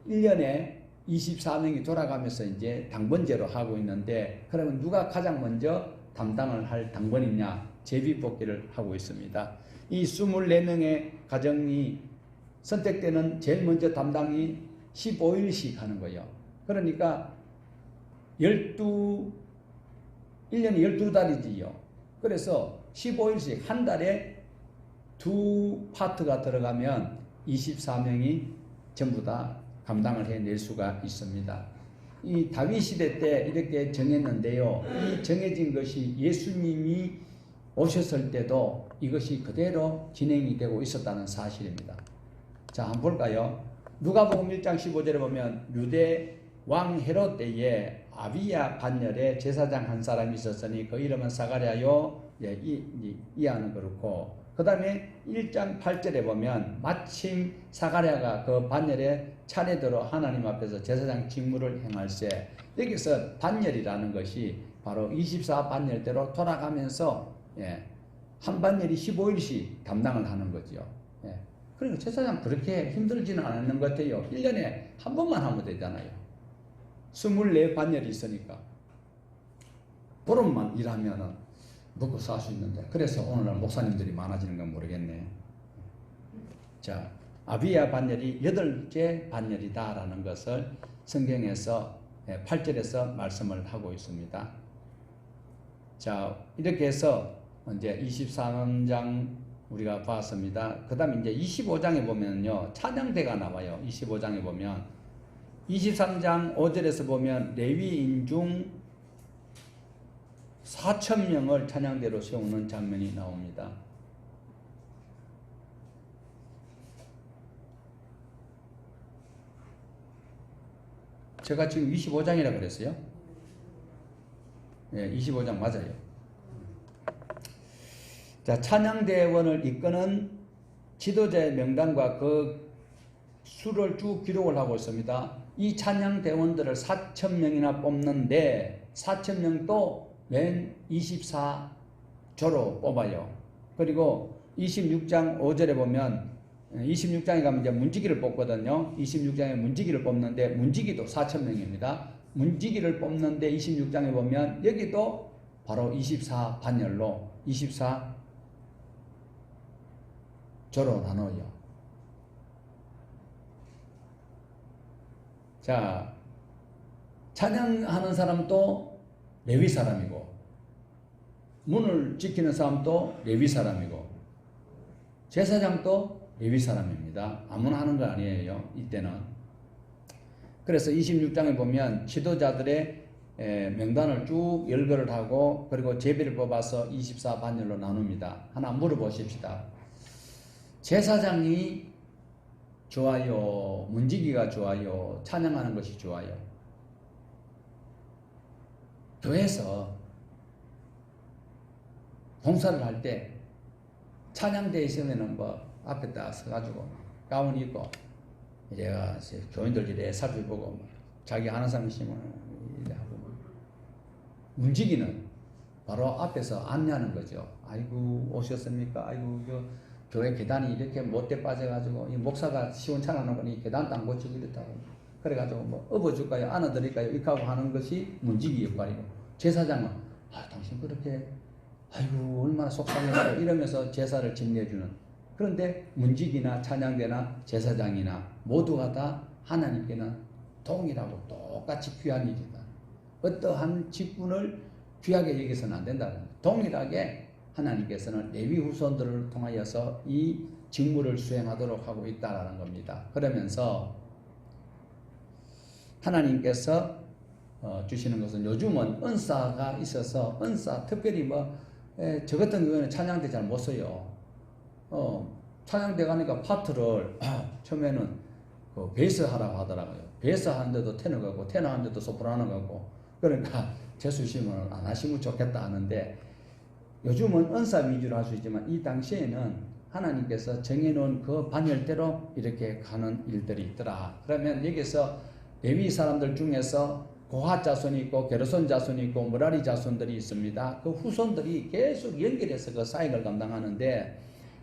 1년에 24명이 돌아가면서 이제 당번제로 하고 있는데 그러면 누가 가장 먼저 담당을 할 당번이냐? 제비뽑기를 하고 있습니다. 이 24명의 가정이 선택되는 제일 먼저 담당이 15일씩 하는 거예요. 그러니까 1년이 12달이지요. 그래서 15일씩 한 달에 두 파트가 들어가면 24명이 전부 다 감당을 해낼 수가 있습니다. 이 다윗 시대 때 이렇게 정했는데요. 이 정해진 것이 예수님이 오셨을 때도 이것이 그대로 진행이 되고 있었다는 사실입니다. 자, 한번 볼까요? 누가복음 1장 15절에 보면 유대 왕 헤롯 때에 아비야 반열에 제사장 한 사람이 있었으니 그 이름은 사가랴요. 이 안은 그렇고 그 다음에 1장 8절에 보면 마침 사가랴가 그 반열에 차례대로 하나님 앞에서 제사장 직무를 행할세. 여기서 반열이라는 것이 바로 24반열대로 돌아가면서 한 반열이 15일씩 담당을 하는 거죠. 그러니까 제사장 그렇게 힘들지는 않는 것 같아요. 1년에 한 번만 하면 되잖아요. 24반열이 있으니까 보름만 일하면은 먹고 살 수 있는데 그래서 오늘날 목사님들이 많아지는 건 모르겠네. 자, 아비야 반열이 8개 반열이다라는 것을 성경에서 8절에서 말씀을 하고 있습니다. 자, 이렇게 해서 이제 23장 우리가 봤습니다. 그 다음에 이제 25장에 보면요. 찬양대가 나와요. 25장에 보면 23장 5절에서 보면 레위인 중 4,000명을 찬양대로 세우는 장면이 나옵니다. 제가 지금 25장이라고 그랬어요? 네, 25장 맞아요. 자, 찬양대원을 이끄는 지도자의 명단과 그 수를 쭉 기록을 하고 있습니다. 이 찬양대원들을 4,000명이나 뽑는데 4,000명도 맨 24조로 뽑아요. 그리고 26장 5절에 보면 26장에 가면 이제 문지기를 뽑거든요. 26장에 문지기를 뽑는데 문지기도 4,000명입니다. 문지기를 뽑는데 26장에 보면 여기도 바로 24반열로 24조로 나눠요. 자, 찬양하는 사람도 레위 사람이고 문을 지키는 사람도 레위 사람이고 제사장도 레위 사람입니다. 아무나 하는 거 아니에요. 이때는. 그래서 26장에 보면 지도자들의 명단을 쭉 열거를 하고 그리고 제비를 뽑아서 24반열로 나눕니다. 하나 물어보십시다. 제사장이 좋아요? 문지기가 좋아요? 찬양하는 것이 좋아요? 교회에서 봉사를 할 때 찬양대에 있으면은 뭐 앞에 딱 서가지고 가운 입고 얘가 교인들 이래 살펴보고 자기 하는 사람 있으면 이래 하고 문지기는 바로 앞에서 안내하는 거죠. 아이고 오셨습니까? 아이고 교회 계단이 이렇게 못돼 빠져가지고 이 목사가 시원찮아하는 거니 계단 땅 고치고 이렇다고 그래가지고 뭐 업어줄까요? 안아드릴까요? 이렇게 하고 하는 것이 문지기 역할이고 제사장은 당신 그렇게 아이고 얼마나 속상해서 이러면서 제사를 집례해주는 그런데 문지기나 찬양대나 제사장이나 모두가 다 하나님께는 동일하고 똑같이 귀한 일이다. 어떠한 직분을 귀하게 여기서는 안 된다. 동일하게 하나님께서는 레위 후손들을 통하여서 이 직무를 수행하도록 하고 있다라는 겁니다. 그러면서 하나님께서 주시는 것은 요즘은 은사가 있어서 은사 특별히 저 같은 경우에는 찬양대 잘 못 써요. 찬양대 가니까 파트를 처음에는 그 베이스 하라고 하더라고요. 베이스 하는데도 테너 가고 테너 하는데도 소프라노 가고 그러니까 재수심을 안 하시면 좋겠다 하는데 요즘은 은사 위주로 할 수 있지만 이 당시에는 하나님께서 정해놓은 그 반열대로 이렇게 가는 일들이 있더라. 그러면 여기서 레위 사람들 중에서 고핫 자손이 있고 게르손 자손이 있고 므라리 자손들이 있습니다. 그 후손들이 계속 연결해서 그 사역을 감당하는데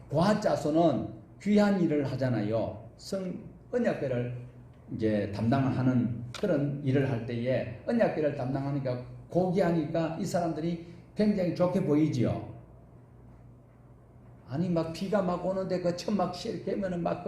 고핫 자손은 귀한 일을 하잖아요. 언약궤를 이제 담당하는 그런 일을 할 때에 언약궤를 담당하니까 고귀하니까 이 사람들이 굉장히 좋게 보이지요. 아니 막 비가 막 오는데 그 천막 실게면은 막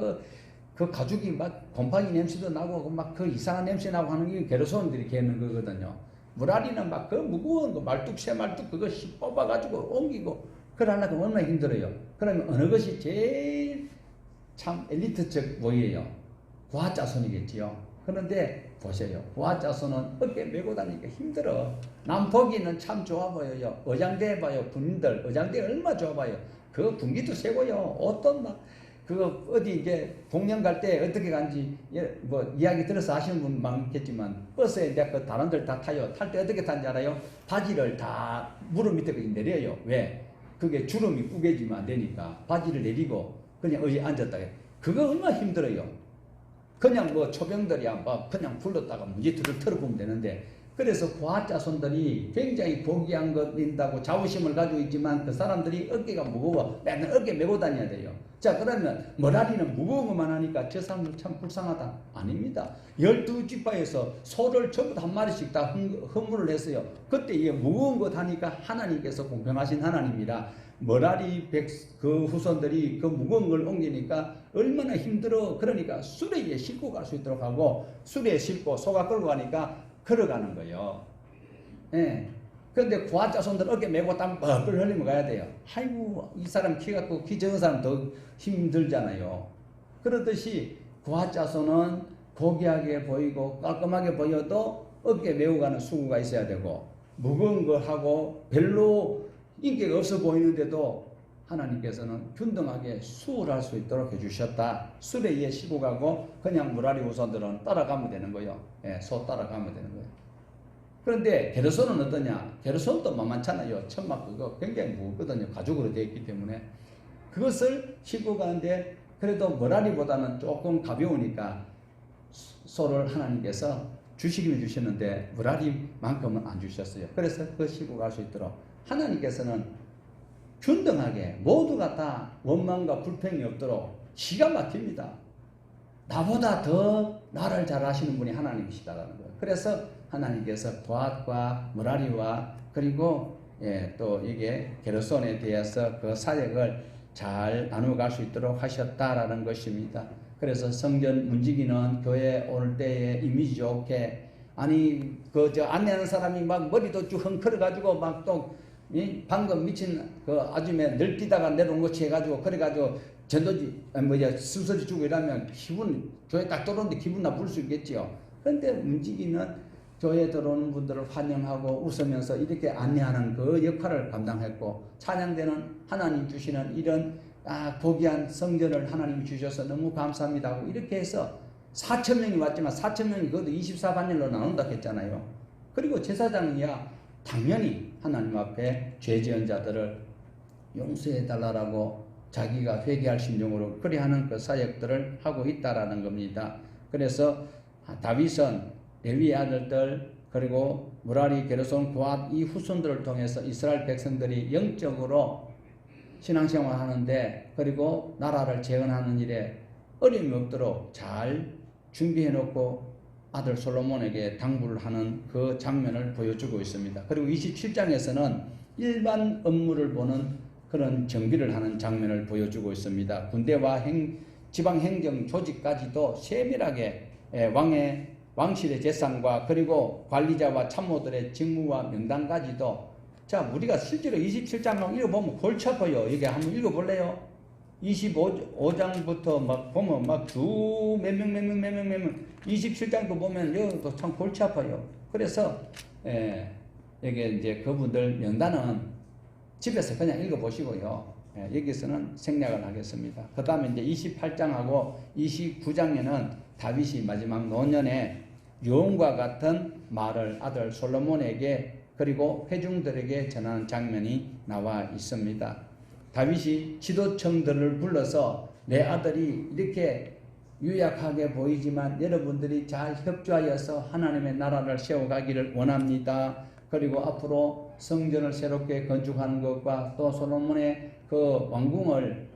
그 가죽이 막 곰팡이 냄새도 나고 막 그 이상한 냄새 나고 하는 게 게르손들이 개는 거거든요. 무라리는 막 그 무거운 거 말뚝 새 말뚝 그거 뽑아가지고 옮기고 그러려고 얼마나 힘들어요. 그러면 어느 것이 제일 참 엘리트적 보이에요? 고아자손이겠지요. 그런데 보세요. 고아자손은 어깨 메고 다니니까 힘들어. 남 보기는 참 좋아 보여요. 의장대 봐요. 군인들 의장대 얼마 좋아 봐요. 그 군기도 세고요. 어떤 막 그거 어디 이제 공연 갈 때 어떻게 간지 뭐 이야기 들어서 아시는 분 많겠지만 버스에 내가 그 다른 들 다 타요. 탈 때 어떻게 타는지 알아요? 바지를 다 무릎 밑에까지 내려요. 왜? 그게 주름이 구겨지면 안 되니까 바지를 내리고 그냥 어디 앉았다. 그거 얼마나 힘들어요. 그냥 뭐 초병들이야 막 그냥 불렀다가 문지트를 털어보면 되는데 그래서 고아자손들이 굉장히 고귀한 것인다고 자부심을 가지고 있지만 그 사람들이 어깨가 무거워 맨날 어깨 메고 다녀야 돼요. 자 그러면 머라리는 무거운 것만 하니까 저 사람들 참 불쌍하다. 아닙니다. 12지파에서 소를 전부 다 한 마리씩 다 헌물을 했어요. 그때 이게 무거운 것 하니까 하나님께서 공평하신 하나님이라 머라리 그 후손들이 그 무거운 걸 옮기니까 얼마나 힘들어. 그러니까 수레에 싣고 갈 수 있도록 하고 수레에 싣고 소가 끌고 가니까 걸어가는 거예요. 예. 그런데 고아자손들 어깨 메고 땀 뻘뻘 흘리면 가야 돼요. 아이고 이 사람 키 같고 키 적은 사람 더 힘들잖아요. 그렇듯이 고아자손은 고귀하게 보이고 깔끔하게 보여도 어깨 메고 가는 수고가 있어야 되고 무거운 거 하고 별로 인기가 없어 보이는데도 하나님께서는 균등하게 수월할 수 있도록 해주셨다. 수레에 싣고 가고 그냥 무라리 후손들은 따라가면 되는 거예요. 예, 소 따라가면 되는 거예요. 그런데 게르손은 어떠냐? 게르손도 만만찮아요. 천막 그거 굉장히 무겁거든요. 가죽으로 되어 있기 때문에 그것을 싣고 가는데 그래도 무라리보다는 조금 가벼우니까 소를 하나님께서 주시기는 주셨는데 무라리만큼은 안 주셨어요. 그래서 그 싣고 갈 수 있도록 하나님께서는 균등하게 모두가 다 원망과 불평이 없도록 기가 막힙니다. 나보다 더 나를 잘 아시는 분이 하나님이시다라는 거예요. 그래서 하나님께서 고앗과 무라리와 그리고 또 이게 게르손에 대해서 그 사역을 잘 나누어갈 수 있도록 하셨다라는 것입니다. 그래서 성전 문지기는 교회 올 때에 이미지 좋게 아니 그 저 안내하는 사람이 막 머리도 쭉 헝클어 가지고 막 또 방금 미친 그 아줌에 늙히다가 내려온 거 취해가지고 그래가지고 전도지 수서지 주고 이러면 기분 교회 딱 들어오는데 기분 나쁠 수 있겠지요. 그런데 움직이는 교회 들어오는 분들을 환영하고 웃으면서 이렇게 안내하는 그 역할을 감당했고, 찬양대는 하나님 주시는 이런 고귀한 성전을 하나님 주셔서 너무 감사합니다 하고 이렇게 해서 4,000명이 왔지만 4,000명이 그것도 24반열로 나눈다 했잖아요. 그리고 제사장이야 당연히 하나님 앞에 죄 지은 자들을 용서해 달라고 자기가 회개할 심정으로 그리하는 그 사역들을 하고 있다라는 겁니다. 그래서 다윗은 레위의 아들들 그리고 무라리, 게르손, 고앗 이 후손들을 통해서 이스라엘 백성들이 영적으로 신앙생활 하는데 그리고 나라를 재건하는 일에 어려움이 없도록 잘 준비해 놓고 아들 솔로몬에게 당부를 하는 그 장면을 보여주고 있습니다. 그리고 27장에서는 일반 업무를 보는 그런 정비를 하는 장면을 보여주고 있습니다. 군대와 지방행정 조직까지도 세밀하게 왕실의 재산과 그리고 관리자와 참모들의 직무와 명단까지도, 자, 우리가 실제로 27장 읽어보면 골치 아파요. 이게 한번 읽어볼래요? 25장부터 막 보면 막 주 몇 명 27장도 보면 여기도 참 골치 아파요. 그래서 여기 이제 그분들 명단은 집에서 그냥 읽어보시고요. 여기서는 생략을 하겠습니다. 그 다음에 이제 28장하고 29장에는 다윗이 마지막 노년에 유언과 같은 말을 아들 솔로몬에게 그리고 회중들에게 전하는 장면이 나와 있습니다. 다윗이 지도층들을 불러서 내 아들이 이렇게 유약하게 보이지만 여러분들이 잘 협조하여서 하나님의 나라를 세워가기를 원합니다. 그리고 앞으로 성전을 새롭게 건축하는 것과 또 솔로몬의 그 왕궁을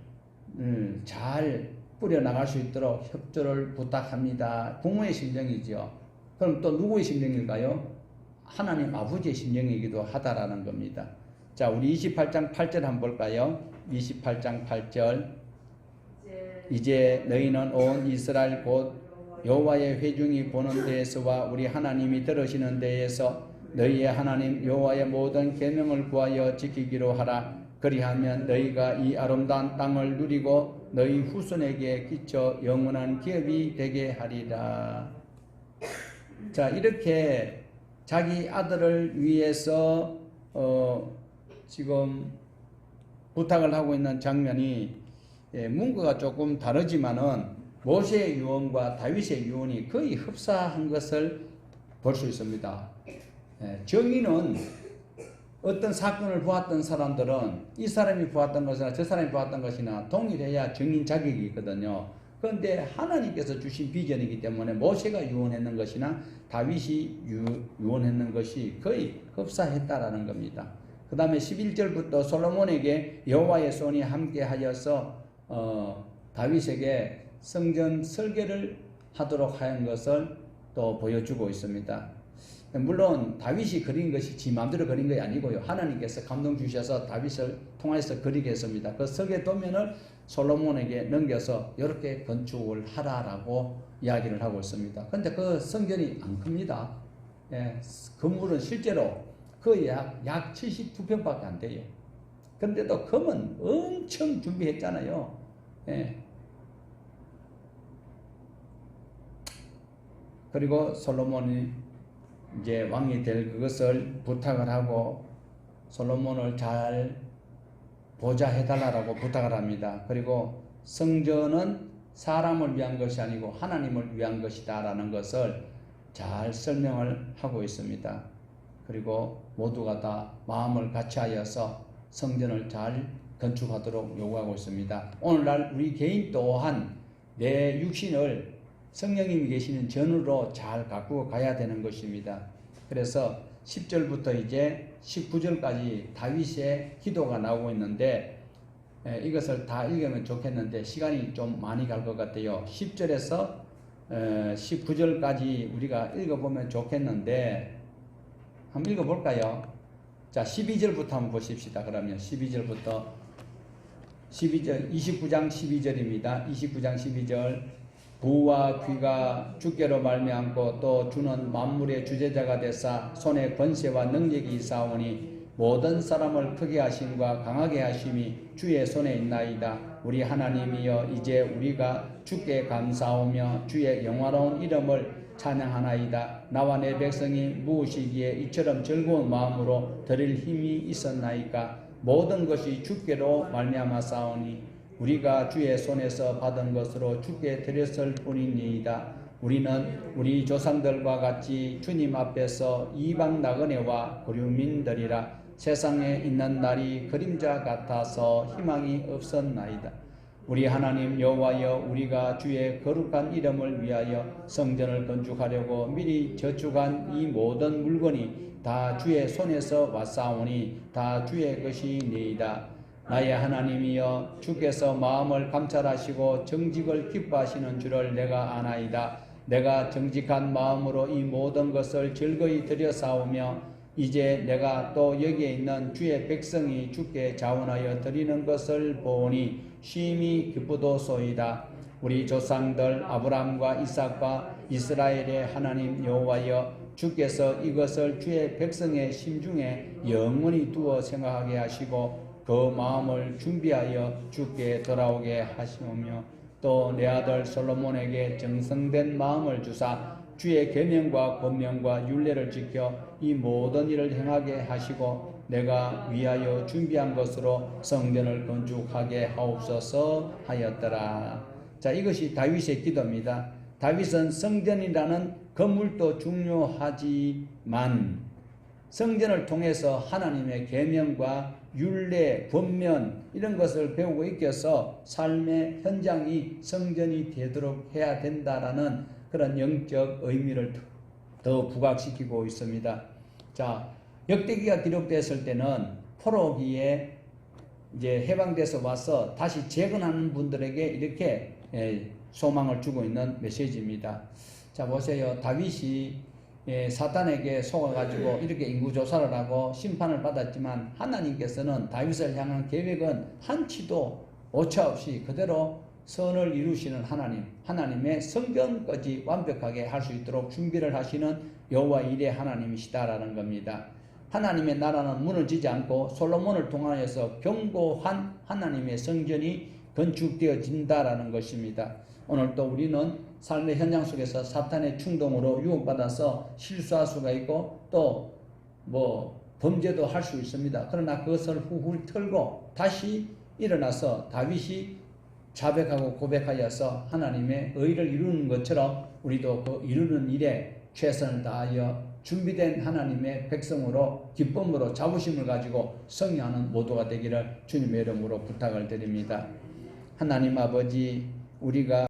잘 꾸려나갈 수 있도록 협조를 부탁합니다. 부모의 심정이죠. 그럼 또 누구의 심정일까요? 하나님 아버지의 심정이기도 하다라는 겁니다. 자, 우리 28장 8절 한번 볼까요? 28장 8절. 이제 너희는 온 이스라엘 곧 여호와의 회중이 보는 데에서와 우리 하나님이 들으시는 데에서 너희의 하나님 여호와의 모든 계명을 구하여 지키기로 하라. 그리하면 너희가 이 아름다운 땅을 누리고 너희 후손에게 끼쳐 영원한 기업이 되게 하리라. 자, 이렇게 자기 아들을 위해서 지금 부탁을 하고 있는 장면이 문구가 조금 다르지만은 모세의 유언과 다윗의 유언이 거의 흡사한 것을 볼 수 있습니다. 정의는 어떤 사건을 보았던 사람들은 이 사람이 보았던 것이나 저 사람이 보았던 것이나 동일해야 정인 자격이 있거든요. 그런데 하나님께서 주신 비전이기 때문에 모세가 유언했는 것이나 다윗이 유언했는 것이 거의 흡사했다라는 겁니다. 그 다음에 11절부터 솔로몬에게 여호와의 손이 함께하여서 다윗에게 성전 설계를 하도록 하는 것을 또 보여주고 있습니다. 물론 다윗이 그린 것이 지 마음대로 그린 것이 아니고요. 하나님께서 감동 주셔서 다윗을 통해서 그리게 했습니다. 그 설계 도면을 솔로몬에게 넘겨서 이렇게 건축을 하라라고 이야기를 하고 있습니다. 그런데 그 성전이 안 큽니다. 건물은 실제로 거의 약 72평밖에 안 돼요. 그런데도 금은 엄청 준비했잖아요. 그리고 솔로몬이 이제 왕이 될 그것을 부탁을 하고 솔로몬을 잘 보좌해달라고 부탁을 합니다. 그리고 성전은 사람을 위한 것이 아니고 하나님을 위한 것이다 라는 것을 잘 설명을 하고 있습니다. 그리고 모두가 다 마음을 같이하여서 성전을 잘 건축하도록 요구하고 있습니다. 오늘날 우리 개인 또한 내 육신을 성령님이 계시는 전으로 잘 가꾸어 가야 되는 것입니다. 그래서 10절부터 이제 19절까지 다윗의 기도가 나오고 있는데 이것을 다 읽으면 좋겠는데 시간이 좀 많이 갈 것 같아요. 10절에서 19절까지 우리가 읽어보면 좋겠는데 한번 읽어볼까요? 자, 12절부터 한번 보십시다. 그러면 12절부터 29장 12절입니다. 29장 12절. 부와 귀가 주께로 말미암고 또 주는 만물의 주제자가 되사 손에 권세와 능력이 있사오니 모든 사람을 크게 하심과 강하게 하심이 주의 손에 있나이다. 우리 하나님이여 이제 우리가 주께 감사하며 주의 영화로운 이름을 찬양하나이다. 나와 내 백성이 무엇이기에 이처럼 즐거운 마음으로 드릴 힘이 있었나이까. 모든 것이 주께로 말미암았사오니 우리가 주의 손에서 받은 것으로 주께 드렸을 뿐이니이다. 우리는 우리 조상들과 같이 주님 앞에서 이방 나그네와 고류민들이라. 세상에 있는 날이 그림자 같아서 희망이 없었나이다. 우리 하나님 여호와여 우리가 주의 거룩한 이름을 위하여 성전을 건축하려고 미리 저축한 이 모든 물건이 다 주의 손에서 왔사오니 다 주의 것이니이다. 나의 하나님이여 주께서 마음을 감찰하시고 정직을 기뻐하시는 줄을 내가 아나이다. 내가 정직한 마음으로 이 모든 것을 즐거이 드려사오며 이제 내가 또 여기에 있는 주의 백성이 주께 자원하여 드리는 것을 보니 심히 기쁘도소이다. 우리 조상들 아브라함과 이삭과 이스라엘의 하나님 여호와여 주께서 이것을 주의 백성의 심중에 영원히 두어 생각하게 하시고 그 마음을 준비하여 주께 돌아오게 하시오며 또 내 아들 솔로몬에게 정성된 마음을 주사 주의 계명과 권명과 율례를 지켜 이 모든 일을 행하게 하시고 내가 위하여 준비한 것으로 성전을 건축하게 하옵소서 하였더라. 자, 이것이 다윗의 기도입니다. 다윗은 성전이라는 건물도 중요하지만 성전을 통해서 하나님의 계명과 율례, 권면 이런 것을 배우고 익혀서 삶의 현장이 성전이 되도록 해야 된다라는 그런 영적 의미를 더 부각시키고 있습니다. 자, 역대기가 기록됐을 때는 포로기에 이제 해방돼서 와서 다시 재건하는 분들에게 이렇게 소망을 주고 있는 메시지입니다. 자, 보세요. 다윗이 사탄에게 속아가지고 이렇게 인구조사를 하고 심판을 받았지만 하나님께서는 다윗을 향한 계획은 한치도 오차없이 그대로 선을 이루시는 하나님의 성전까지 완벽하게 할 수 있도록 준비를 하시는 여호와 일의 하나님이시다라는 겁니다. 하나님의 나라는 무너지지 않고 솔로몬을 통하여서 견고한 하나님의 성전이 건축되어진다라는 것입니다. 오늘 또 우리는 삶의 현장 속에서 사탄의 충동으로 유혹받아서 실수할 수가 있고 또 범죄도 할 수 있습니다. 그러나 그것을 훌훌 털고 다시 일어나서 다윗이 자백하고 고백하여서 하나님의 의를 이루는 것처럼 우리도 그 이루는 일에 최선을 다하여 준비된 하나님의 백성으로 기쁨으로 자부심을 가지고 승리하는 모두가 되기를 주님의 이름으로 부탁을 드립니다. 하나님 아버지, 우리가